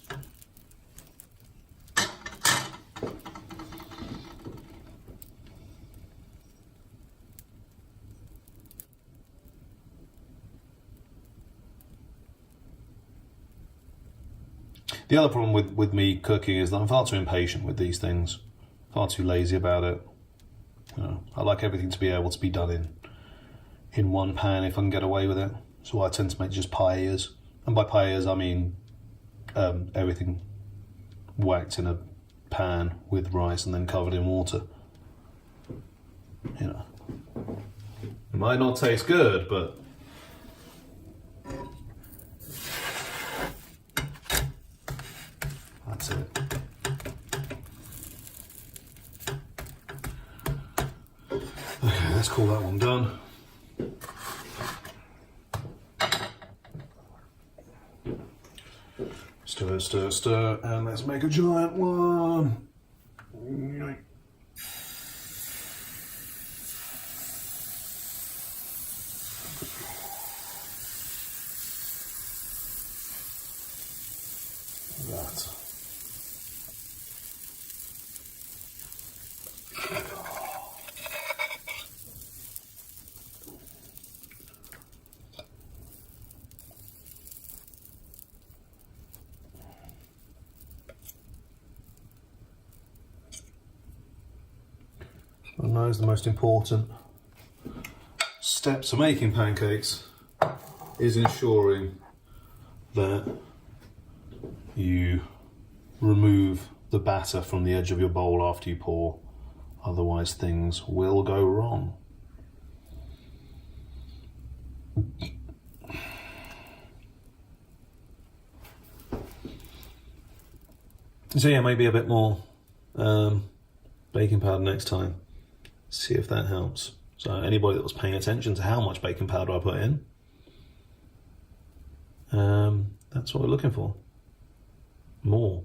The other problem with me cooking is that I'm far too impatient with these things, far too lazy about it. You know, I like everything to be able to be done in one pan if I can get away with it. So I tend to make just paellas. And by paellas I mean everything whacked in a pan with rice and then covered in water. You know, it might not taste good, but that's it. Okay, let's call that one done. Stir, stir, stir, and let's make a giant one. That. And those are the most important steps of making pancakes, is ensuring that you remove the batter from the edge of your bowl after you pour, otherwise things will go wrong. So yeah, maybe a bit more baking powder next time. See if that helps. So anybody that was paying attention to how much baking powder I put in, that's what we're looking for. More.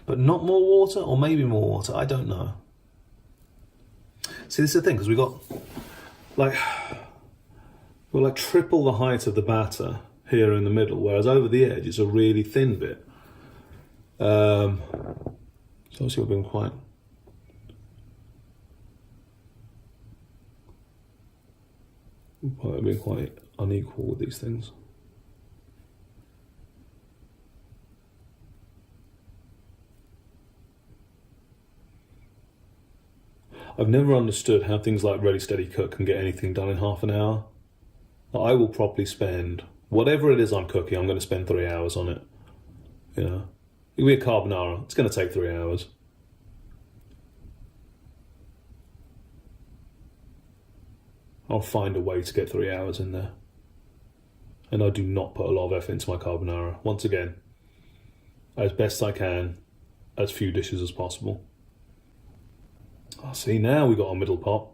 But not more water, or maybe more water, I don't know. See, this is the thing, because we've got like triple the height of the batter here in the middle, whereas over the edge it's a really thin bit. So obviously we've been quite unequal with these things. I've never understood how things like Ready Steady Cook can get anything done in half an hour. I will probably spend, whatever it is I'm cooking, I'm going to spend 3 hours on it. You know, it'll be a carbonara, it's going to take 3 hours. I'll find a way to get 3 hours in there. And I do not put a lot of effort into my carbonara. Once again, as best I can, as few dishes as possible. Oh, see, now we got our middle pot.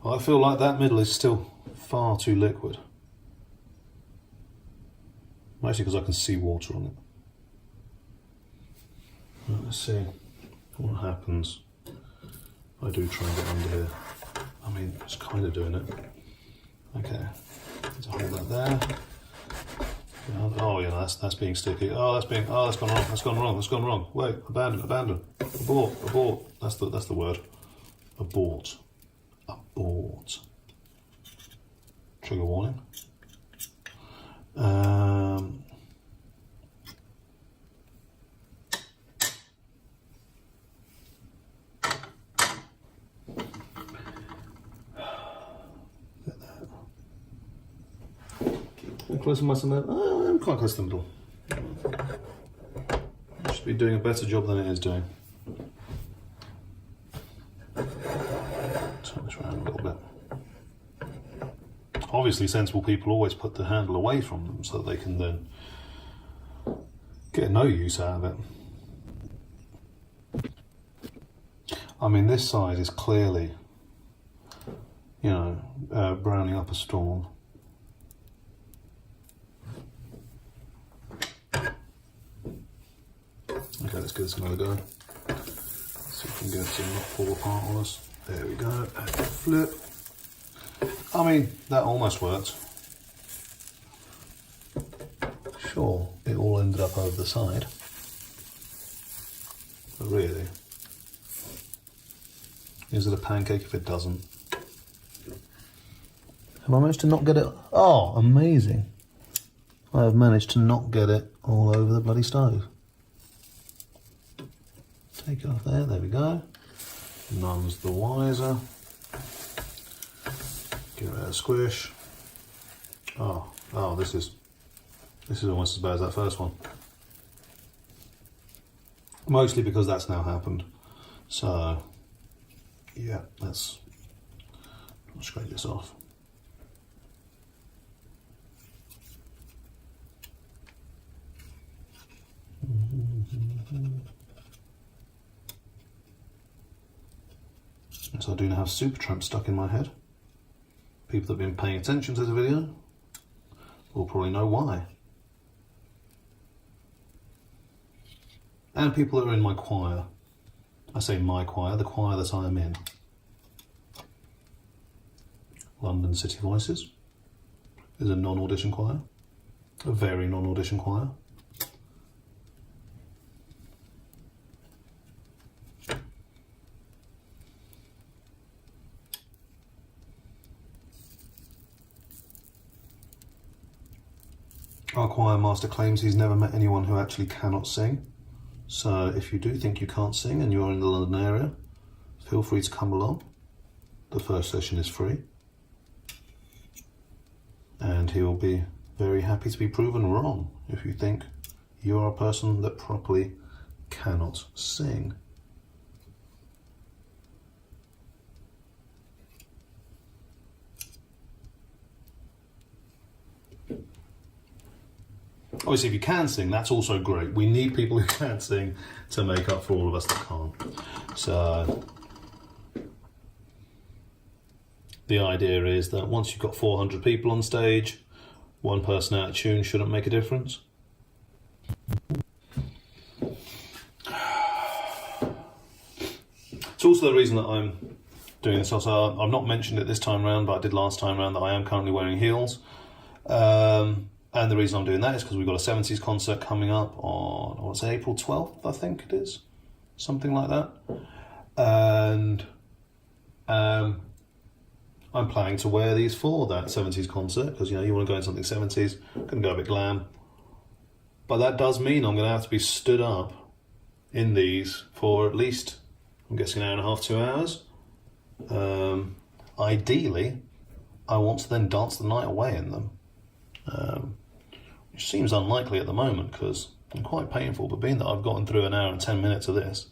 I feel like that middle is still far too liquid. Mostly because I can see water on it. Right, let's see what happens. I do try and get under here. I mean, it's kind of doing it. Okay, let's hold that there. Oh yeah, that's being sticky. That's gone wrong. Wait, abandon. Abort. That's the word. Abort. Trigger warning. Close to my cement. I'm quite close to the middle. I should be doing a better job than it is doing. Turn this around a little bit. Obviously, sensible people always put the handle away from them so that they can then get no use out of it. I mean, this side is clearly, browning up a storm. Okay, let's give this another go. See if we can get it to not fall apart on us. There we go. And flip. I mean, that almost worked. Sure, it all ended up over the side. But really, is it a pancake if it doesn't? Have I managed to not get it? Oh, amazing. I have managed to not get it all over the bloody stove. Take it off there we go. None's the wiser. Give it a squish. Oh, this is almost as bad as that first one. Mostly because that's now happened. So, yeah, let's scrape this off. So I do now have Supertramp stuck in my head. People that have been paying attention to the video will probably know why. And people that are in my choir. I say my choir, the choir that I am in. London City Voices is a non-audition choir. A very non-audition choir. Our choir master claims he's never met anyone who actually cannot sing. So if you do think you can't sing and you're in the London area, feel free to come along. The first session is free. And he will be very happy to be proven wrong if you think you're a person that properly cannot sing. Obviously, if you can sing, that's also great. We need people who can sing to make up for all of us that can't. So the idea is that once you've got 400 people on stage, one person out of tune shouldn't make a difference. It's also the reason that I'm doing this. Also, I've not mentioned it this time around, but I did last time around that I am currently wearing heels. And the reason I'm doing that is because we've got a 70s concert coming up on, I want to say April 12th, I think it is. Something like that. And I'm planning to wear these for that 70s concert because, you know, you want to go in something 70s, going to go a bit glam. But that does mean I'm going to have to be stood up in these for at least, I'm guessing, an hour and a half, 2 hours. Ideally, I want to then dance the night away in them. Which seems unlikely at the moment because they're quite painful, but being that I've gotten through an hour and 10 minutes of this,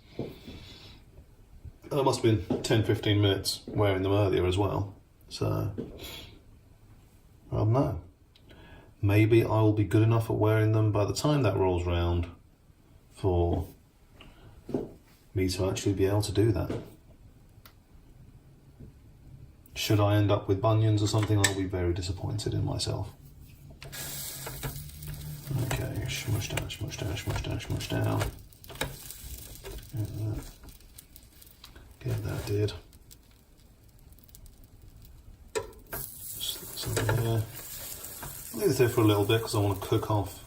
there must have been 10-15 minutes wearing them earlier as well. So, I don't know. Maybe I will be good enough at wearing them by the time that rolls round for me to actually be able to do that. Should I end up with bunions or something, I'll be very disappointed in myself. Okay, smush down, smush down, smush down, smush down. Get that did. Slip this over there. I'll leave this there for a little bit because I want to cook off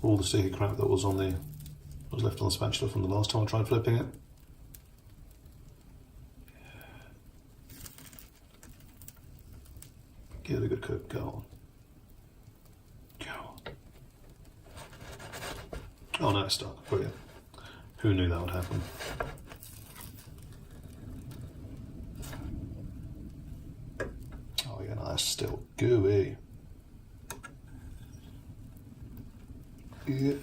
all the sticky crap that was left on the spatula from the last time I tried flipping it. Give it a good cook, go on. Oh no, it's stuck. Brilliant. Who knew that would happen? Oh yeah, no, that's still gooey. Yeah.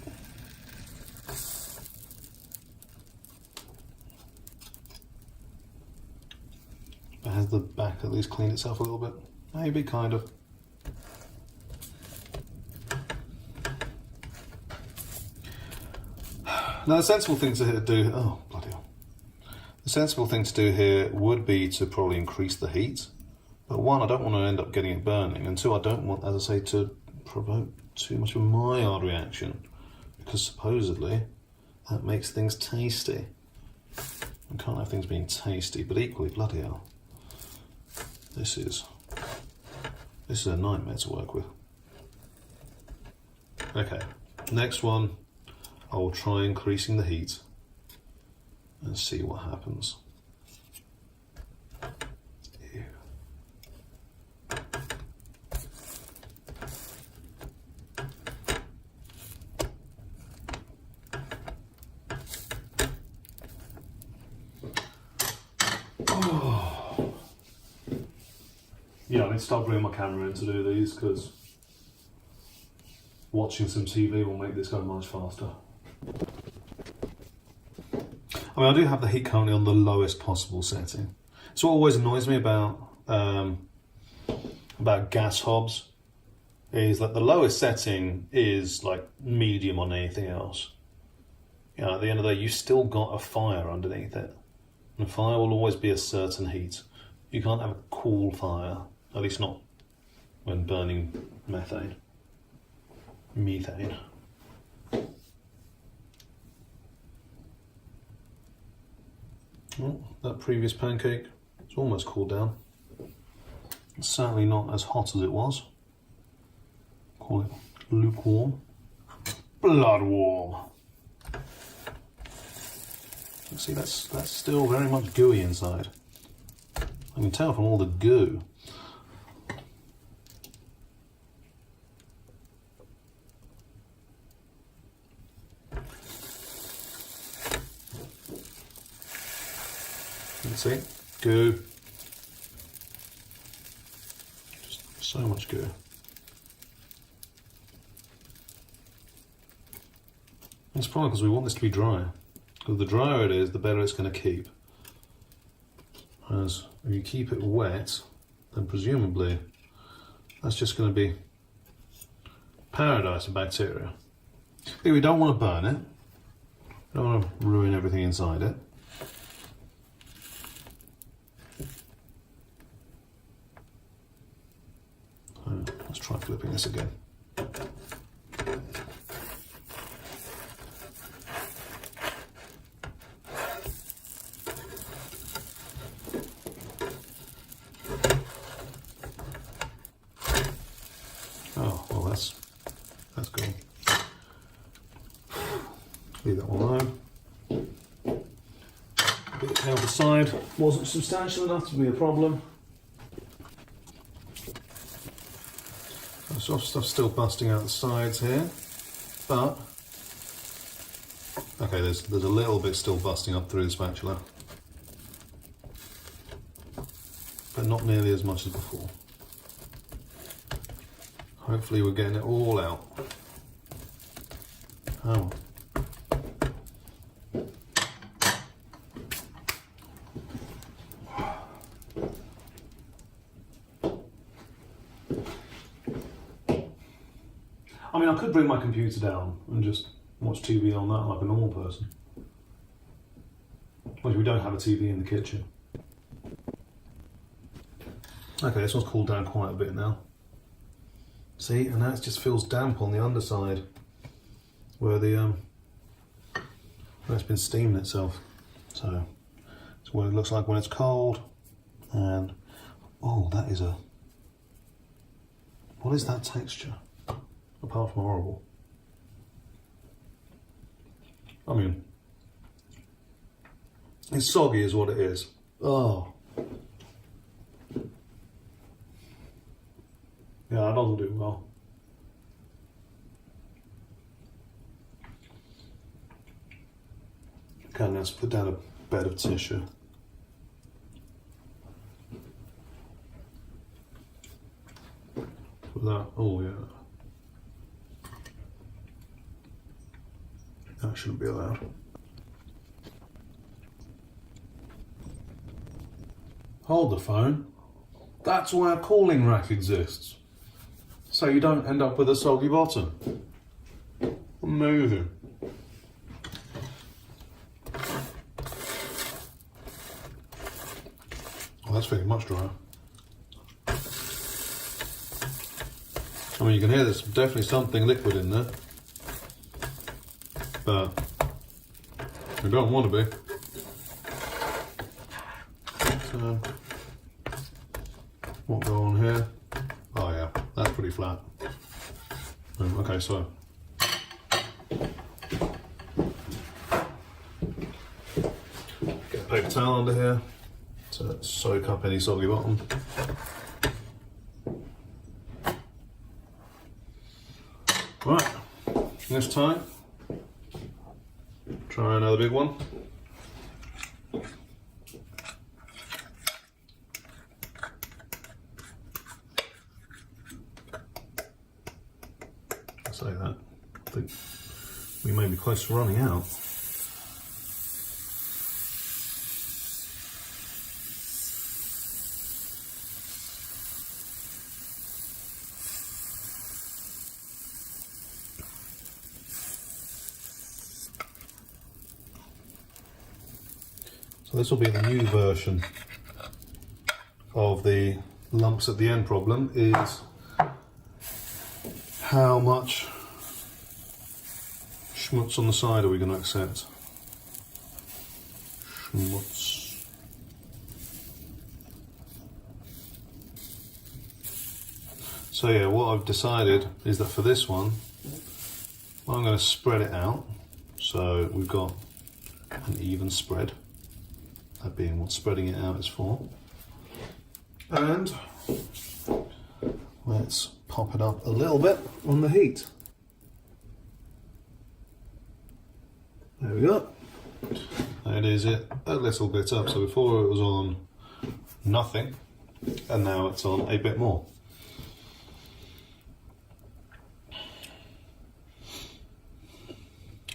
But has the back at least cleaned itself a little bit? Maybe, kind of. Now the sensible thing to do, oh bloody hell. The sensible thing to do here would be to probably increase the heat. But one, I don't want to end up getting it burning, and two, I don't want, as I say, to provoke too much of a Maillard reaction, because supposedly that makes things tasty. I can't have things being tasty, but equally, bloody hell. This is a nightmare to work with. Okay, next one. I will try increasing the heat and see what happens. Ew. Oh. yeah, I need to start bringing my camera in to do these because watching some TV will make this go much faster. I mean, I do have the heat currently on the lowest possible setting. So what always annoys me about gas hobs is that the lowest setting is like medium on anything else. You know, at the end of the day, you've still got a fire underneath it. And fire will always be a certain heat. You can't have a cool fire, at least not when burning methane. Methane. Well, that previous pancake is almost cooled down. It's certainly not as hot as it was. Call it lukewarm. Blood warm. See, that's still very much gooey inside. I can tell from all the goo. Let's see, goo. Just so much goo. It's probably because we want this to be dry. Because the drier it is, the better it's going to keep. As if you keep it wet, then presumably that's just going to be paradise of bacteria. But we don't want to burn it. We don't want to ruin everything inside it. Let's try flipping this again. Oh, well that's cool. Leave that one alone. Bit of the side wasn't substantial enough to be a problem. Stuff's still busting out the sides here, but okay, there's a little bit still busting up through the spatula, but not nearly as much as before. Hopefully we're getting it all out. Oh. I mean, I could bring my computer down and just watch TV on that like a normal person. But we don't have a TV in the kitchen. Okay, this one's cooled down quite a bit now. See, and that just feels damp on the underside where the where it's been steaming itself. So it's what it looks like when it's cold. And oh, that is a, what is that texture? Apart from horrible. I mean, it's soggy is what it is. Oh. Yeah, that doesn't do well. Okay, let's put down a bed of tissue. Put that, oh yeah. That shouldn't be allowed. Hold the phone. That's why a cooling rack exists. So you don't end up with a soggy bottom. Amazing. Oh, that's feeling much drier. I mean, you can hear there's definitely something liquid in there. But we don't want to be. So, what go on here? Oh yeah, that's pretty flat. Okay, so get a paper towel under here to soak up any soggy bottom. Right, this time try another big one. say that. I think we may be close to running out. So this will be the new version of the lumps at the end problem, is how much schmutz on the side are we going to accept? Schmutz. So yeah, what I've decided is that for this one, I'm going to spread it out. So we've got an even spread. That being what spreading it out is for. And let's pop it up a little bit on the heat. There we go. That is it a little bit up. So before it was on nothing, and now it's on a bit more.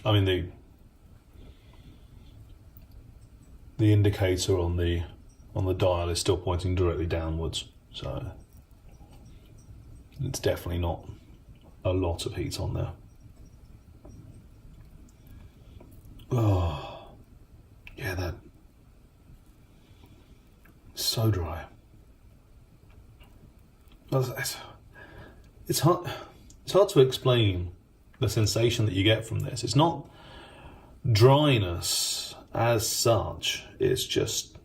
I mean, the indicator on the dial is still pointing directly downwards, so it's definitely not a lot of heat on there. Oh, yeah, that so dry. It's hard to explain the sensation that you get from this. It's not dryness as such, it's just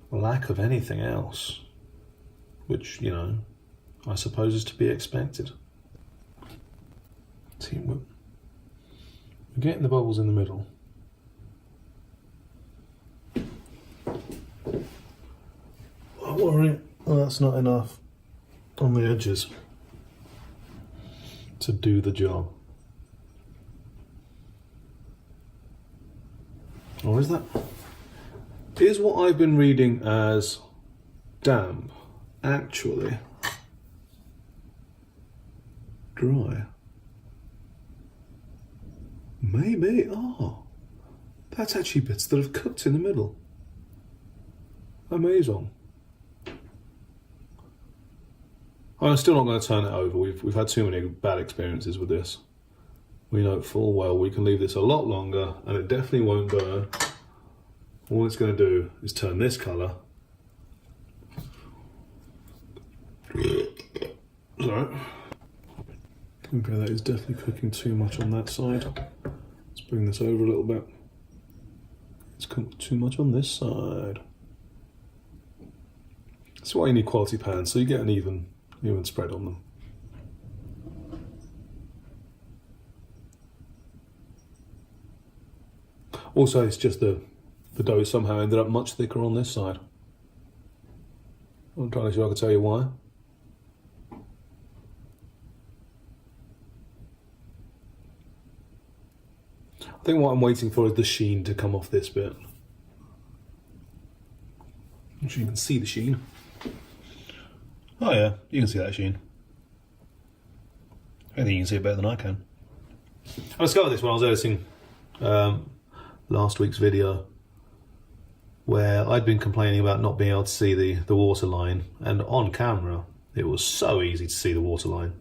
lack of anything else, which, you know, I suppose is to be expected. See, we're getting the bubbles in the middle. I worry that's not enough on the edges to do the job. Or is that? Is what I've been reading as damp actually dry? Maybe. Oh, that's actually bits that have cooked in the middle. Amazing. I'm still not going to turn it over. We've had too many bad experiences with this. We know full well we can leave this a lot longer and it definitely won't burn. All it's going to do is turn this colour. Sorry. Okay, that is definitely cooking too much on that side. Let's bring this over a little bit. It's cooked too much on this side. That's why you need quality pans, so you get an even spread on them. Also, it's just the dough somehow ended up much thicker on this side. I'm trying to see if I can tell you why. I think what I'm waiting for is the sheen to come off this bit. I'm sure you can see the sheen. Oh yeah, you can see that sheen. I think you can see it better than I can. I discovered this when I was editing last week's video, where I'd been complaining about not being able to see the water line, and on camera it was so easy to see the water line.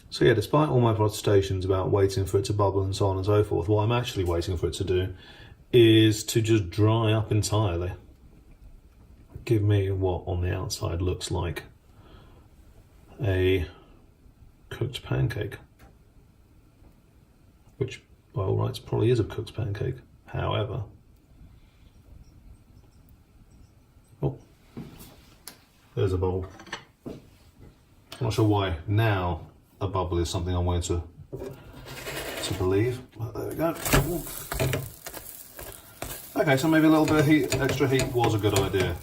So yeah, despite all my protestations about waiting for it to bubble and so on and so forth, what I'm actually waiting for it to do is to just dry up entirely. Give me what on the outside looks like a cooked pancake, which by all rights probably is a cooked pancake. However, oh, there's a bubble. I'm not sure why now a bubble is something I wanted to believe, but there we go. Okay, so maybe a little bit of heat, extra heat was a good idea.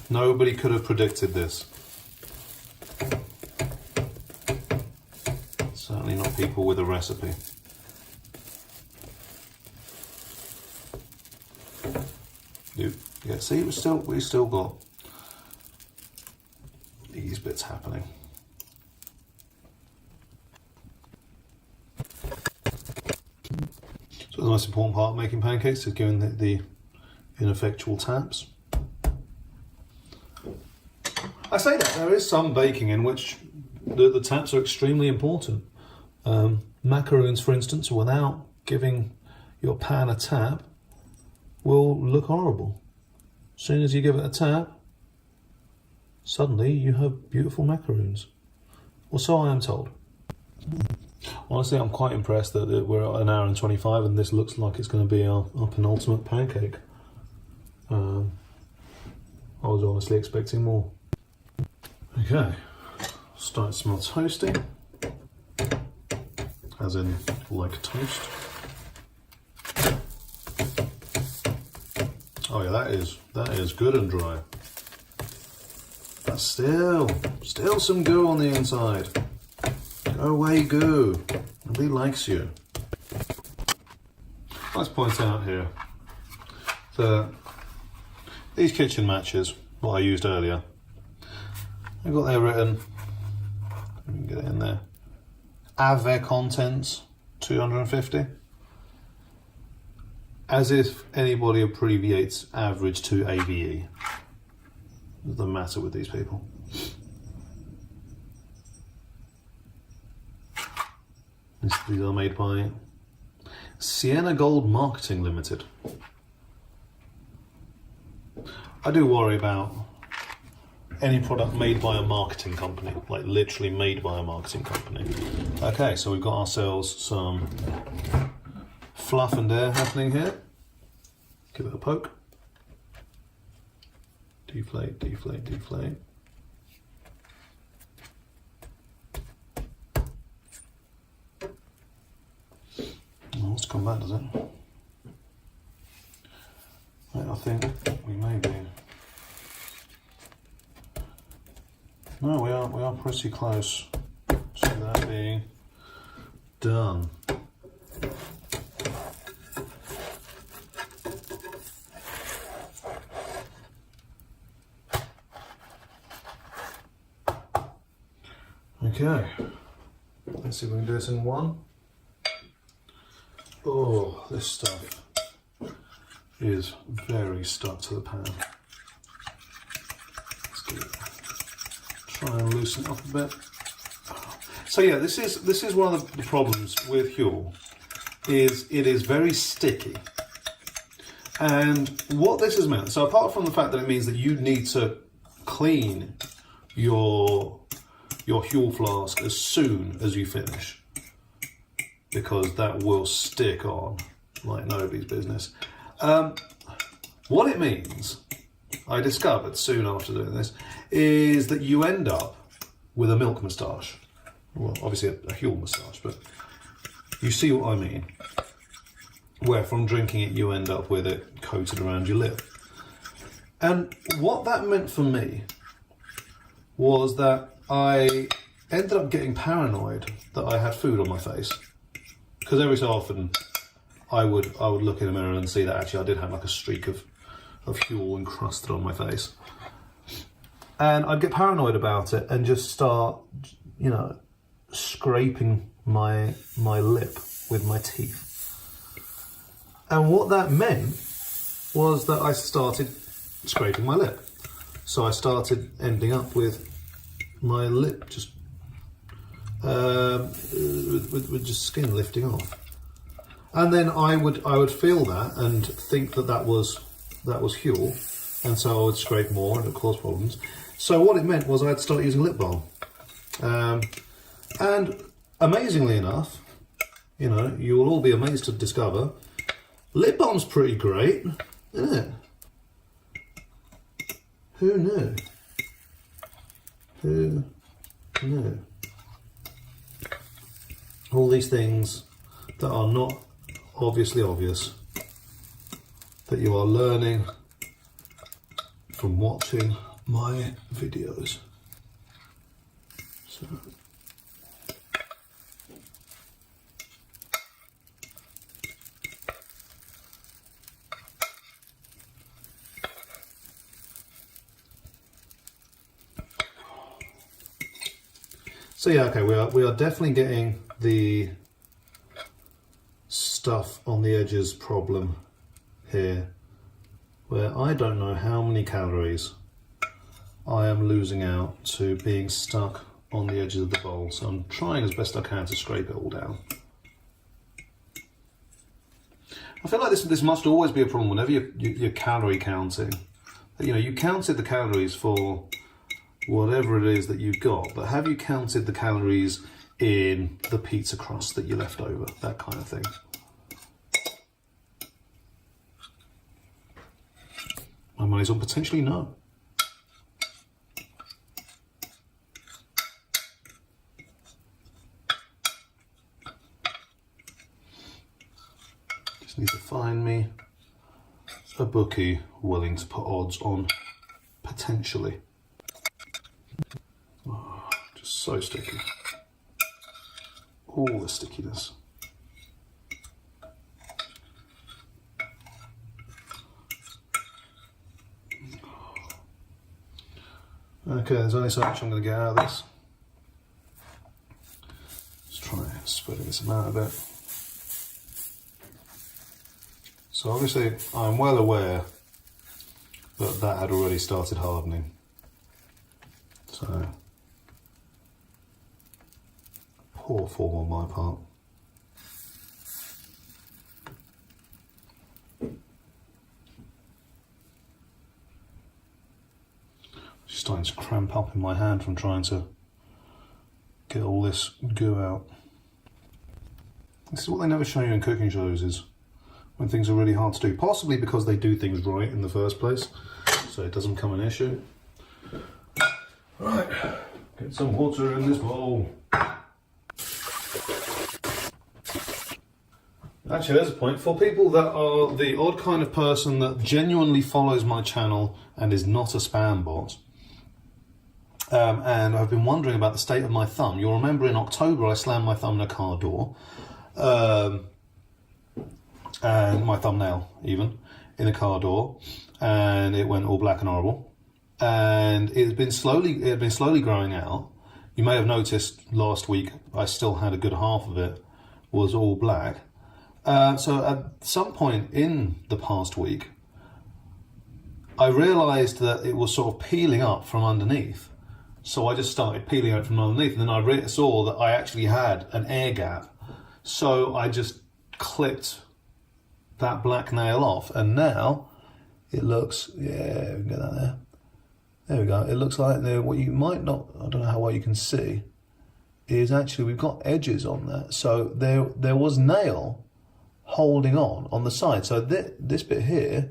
Nobody could have predicted this. Certainly not people with a recipe. Yeah, see, we still got these bits happening. most important part of making pancakes is giving the ineffectual taps. I say that there is some baking in which the taps are extremely important. Macaroons, for instance, without giving your pan a tap, will look horrible. As soon as you give it a tap, suddenly you have beautiful macaroons. Or so I am told. Honestly, I'm quite impressed that we're at 1 hour and 25 and this looks like it's going to be our penultimate pancake. I was honestly expecting more. Okay, starting to smell toasty, as in like toast. Oh yeah, that is good and dry. That's still some goo on the inside. Go away, goo. Nobody likes you. Let's point out here that these kitchen matches, what I used earlier, I've got there written, let me get it in there, AVE contents 250. As if anybody abbreviates average to AVE. What's the matter with these people? These are made by Sienna Gold Marketing Limited. I do worry about any product made by a marketing company, like literally made by a marketing company. Okay, so we've got ourselves some fluff and air happening here. Give it a poke. Deflate, deflate, deflate. Oh, let's come back, does it? Right, I think we may be. No, we are pretty close to that being done. Okay, let's see if we can do this in one. Oh, this stuff is very stuck to the pan. Let's do it. Try and loosen it up a bit. So yeah, this is one of the problems with Huel, is it is very sticky. And what this has meant, so apart from the fact that it means that you need to clean your Huel flask as soon as you finish, because that will stick on like nobody's business. What it means, I discovered soon after doing this, is that you end up with a milk moustache. Well, obviously a Huel moustache, but you see what I mean. Where from drinking it, you end up with it coated around your lip. And what that meant for me was that I ended up getting paranoid that I had food on my face. Because every so often I would look in the mirror and see that actually I did have like a streak of Huel encrusted on my face. And I'd get paranoid about it and just start, you know, scraping my lip with my teeth. And what that meant was that I started scraping my lip. So I started ending up with my lip just with just skin lifting off. And then I would feel that and think that was Huel, and so I would scrape more and it would cause problems. So what it meant was I'd start using lip balm. And amazingly enough, you know, you will all be amazed to discover, lip balm's pretty great, isn't it? Who knew? Who knew? All these things that are not obviously obvious, that you are learning from watching my videos. So yeah, okay, we are definitely getting the stuff on the edges problem here, where I don't know how many calories I am losing out to being stuck on the edges of the bowl. So I'm trying as best I can to scrape it all down. I feel like this must always be a problem whenever you're calorie counting. You know, you counted the calories for whatever it is that you've got, but have you counted the calories in the pizza crust that you left over? That kind of thing. My money's on potentially no. Just need to find me a bookie willing to put odds on potentially. Oh, just so sticky. All the stickiness. Okay, there's only so much I'm going to get out of this. Let's try spreading this out a bit. So obviously I'm well aware that that had already started hardening. So poor form on my part. It's starting to cramp up in my hand from trying to get all this goo out. This is what they never show you in cooking shows, is when things are really hard to do. Possibly because they do things right in the first place, so it doesn't become an issue. Right, get some water in this bowl. Actually, there's a point. For people that are the odd kind of person that genuinely follows my channel and is not a spam bot, and I've been wondering about the state of my thumb. You'll remember in October I slammed my thumb in a car door, and my thumbnail even, in a car door, and it went all black and horrible. And it had been slowly growing out. You may have noticed last week I still had a good half of it was all black. So at some point in the past week, I realised that it was sort of peeling up from underneath. So I just started peeling it from underneath, and then I saw that I actually had an air gap. So I just clipped that black nail off, and now it looks, yeah, we can get that there. There we go. It looks like what you might not, I don't know how well you can see, is actually we've got edges on that. So there was nail holding on the side. So this bit here,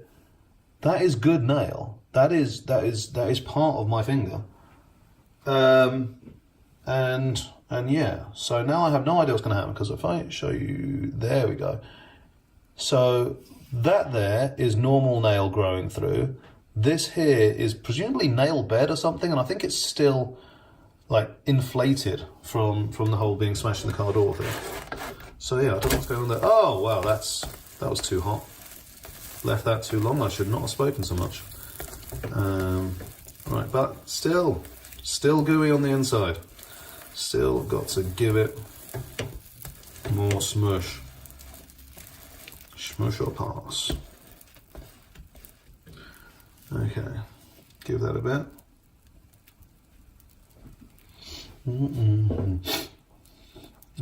that is good nail. That is part of my finger. And yeah, so now I have no idea what's going to happen, because if I show you, there we go. So that there is normal nail growing through. This here is presumably nail bed or something, and I think it's still like inflated from the hole being smashed in the car door thing. So yeah, I don't know what's going on there. Oh wow, that was too hot. Left that too long. I should not have spoken so much. Right, but still gooey on the inside. Still got to give it more smush. Smush or pass. Okay, give that a bit.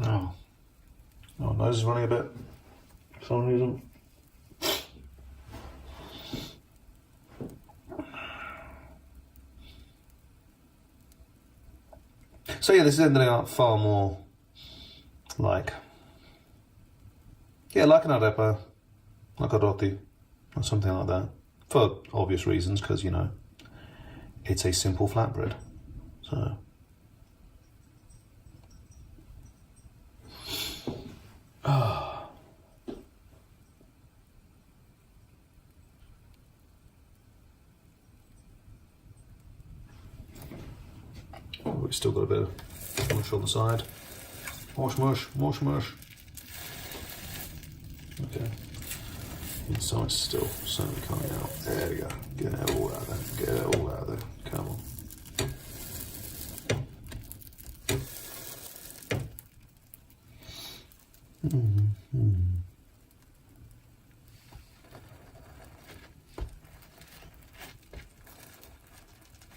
Oh, nose is running a bit for some reason. So yeah, this is ending up far more like, yeah, like an arepa, like a roti, or something like that. For obvious reasons, because, you know, it's a simple flatbread. So. We've still got a bit of mush on the side. Mush, mush, mush, mush. Okay. Inside's still certainly coming out. There we go. Get it all out there. Get it all out there. Come on.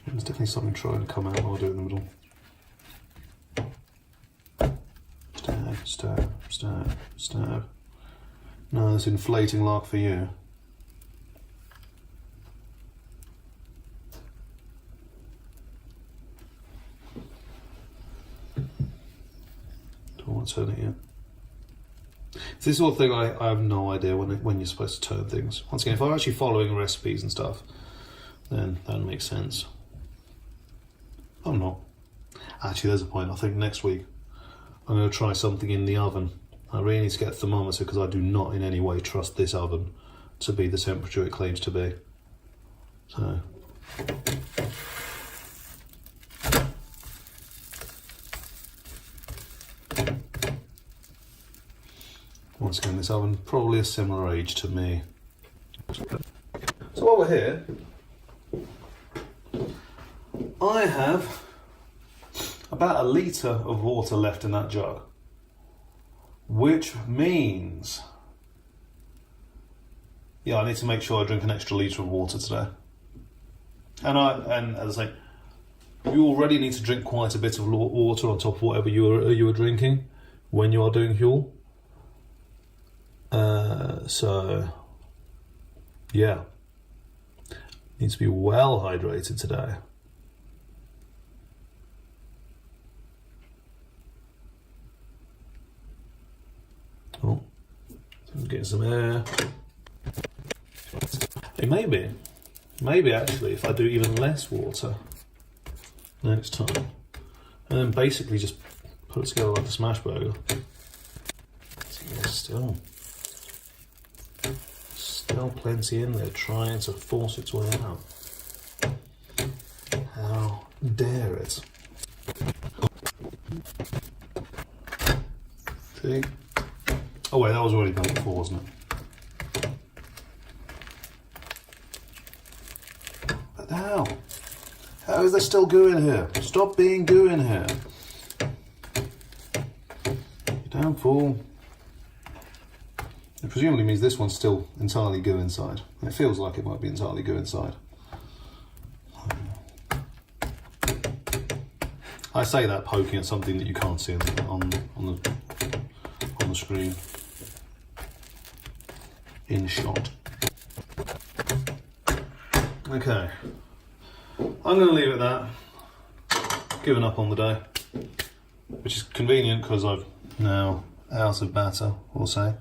There's definitely something trying to come out while I do it in the middle. Stab, stab, stab, stab. No, it's inflating lark for you. Don't want to turn it yet. It's this sort of thing I have no idea when you're supposed to turn things. Once again, if I'm actually following recipes and stuff, then that makes sense. I'm not. Actually, there's a point. I think next week I'm going to try something in the oven. I really need to get a thermometer because I do not in any way trust this oven to be the temperature it claims to be. So. Once again, this oven probably a similar age to me. So while we're here, I have about 1 litre of water left in that jug, which means, yeah, I need to make sure I drink an extra litre of water today. And as I say, you already need to drink quite a bit of water on top of whatever you are drinking when you are doing Huel. So yeah, need to be well hydrated today. Oh, getting some air. Hey, maybe actually if I do even less water next time, and then basically just put it together like a smash burger. Still plenty in there trying to force its way out. How dare it? See? Oh wait, that was already done before, wasn't it? But how? How is there still goo in here? Stop being goo in here. You damn fool. It presumably means this one's still entirely goo inside. It feels like it might be entirely goo inside. I say that poking at something that you can't see on the screen. In shot. Okay. I'm going to leave it at that. Given up on the day. Which is convenient because I've now out of batter, we'll say.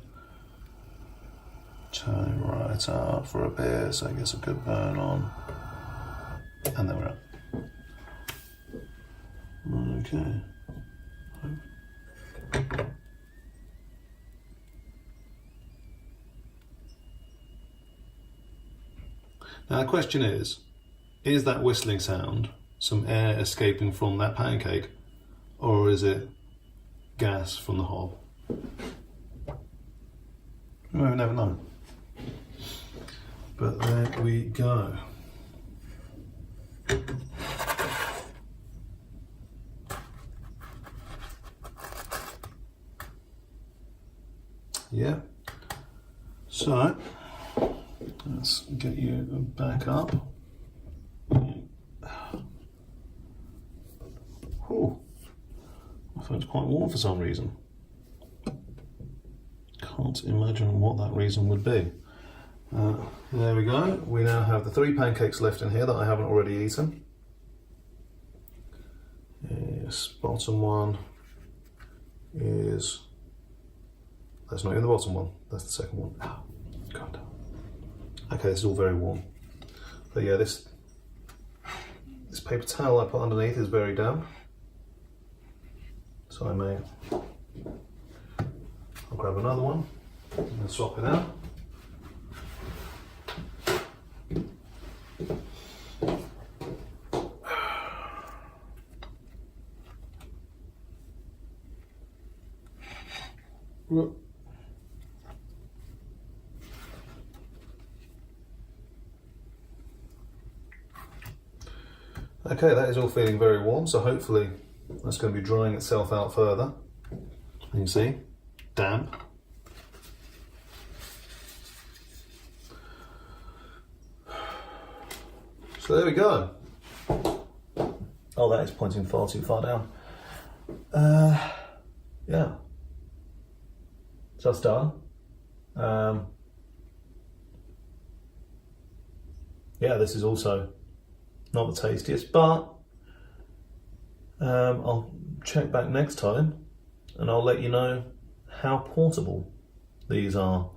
Turn right up for a bit so it gets a good burn on. And then we're up. Okay. Now the question is that whistling sound some air escaping from that pancake, or is it gas from the hob? We'll never know. But there we go. Yeah. So let's get you back up. Oh, my phone's quite warm for some reason. Can't imagine what that reason would be. There we go. We now have the 3 pancakes left in here that I haven't already eaten. Yes, bottom one is... That's not in the bottom one, that's the second one. Oh, God. Okay, this is all very warm. But yeah, this paper towel I put underneath is very damp. So I'll grab another one and swap it out. Okay, that is all feeling very warm, so hopefully that's going to be drying itself out further. You can see, damp. So there we go. Oh, that is pointing far too far down. Yeah. Just done. Yeah, this is also not the tastiest, but I'll check back next time and I'll let you know how portable these are,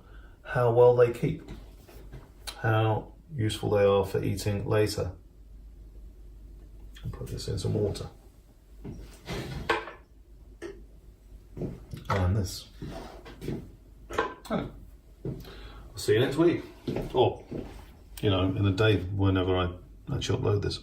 how well they keep, how useful they are for eating later. I'll put this in some water. And this. I'll see you next week. Or, you know, in a day whenever I actually upload this.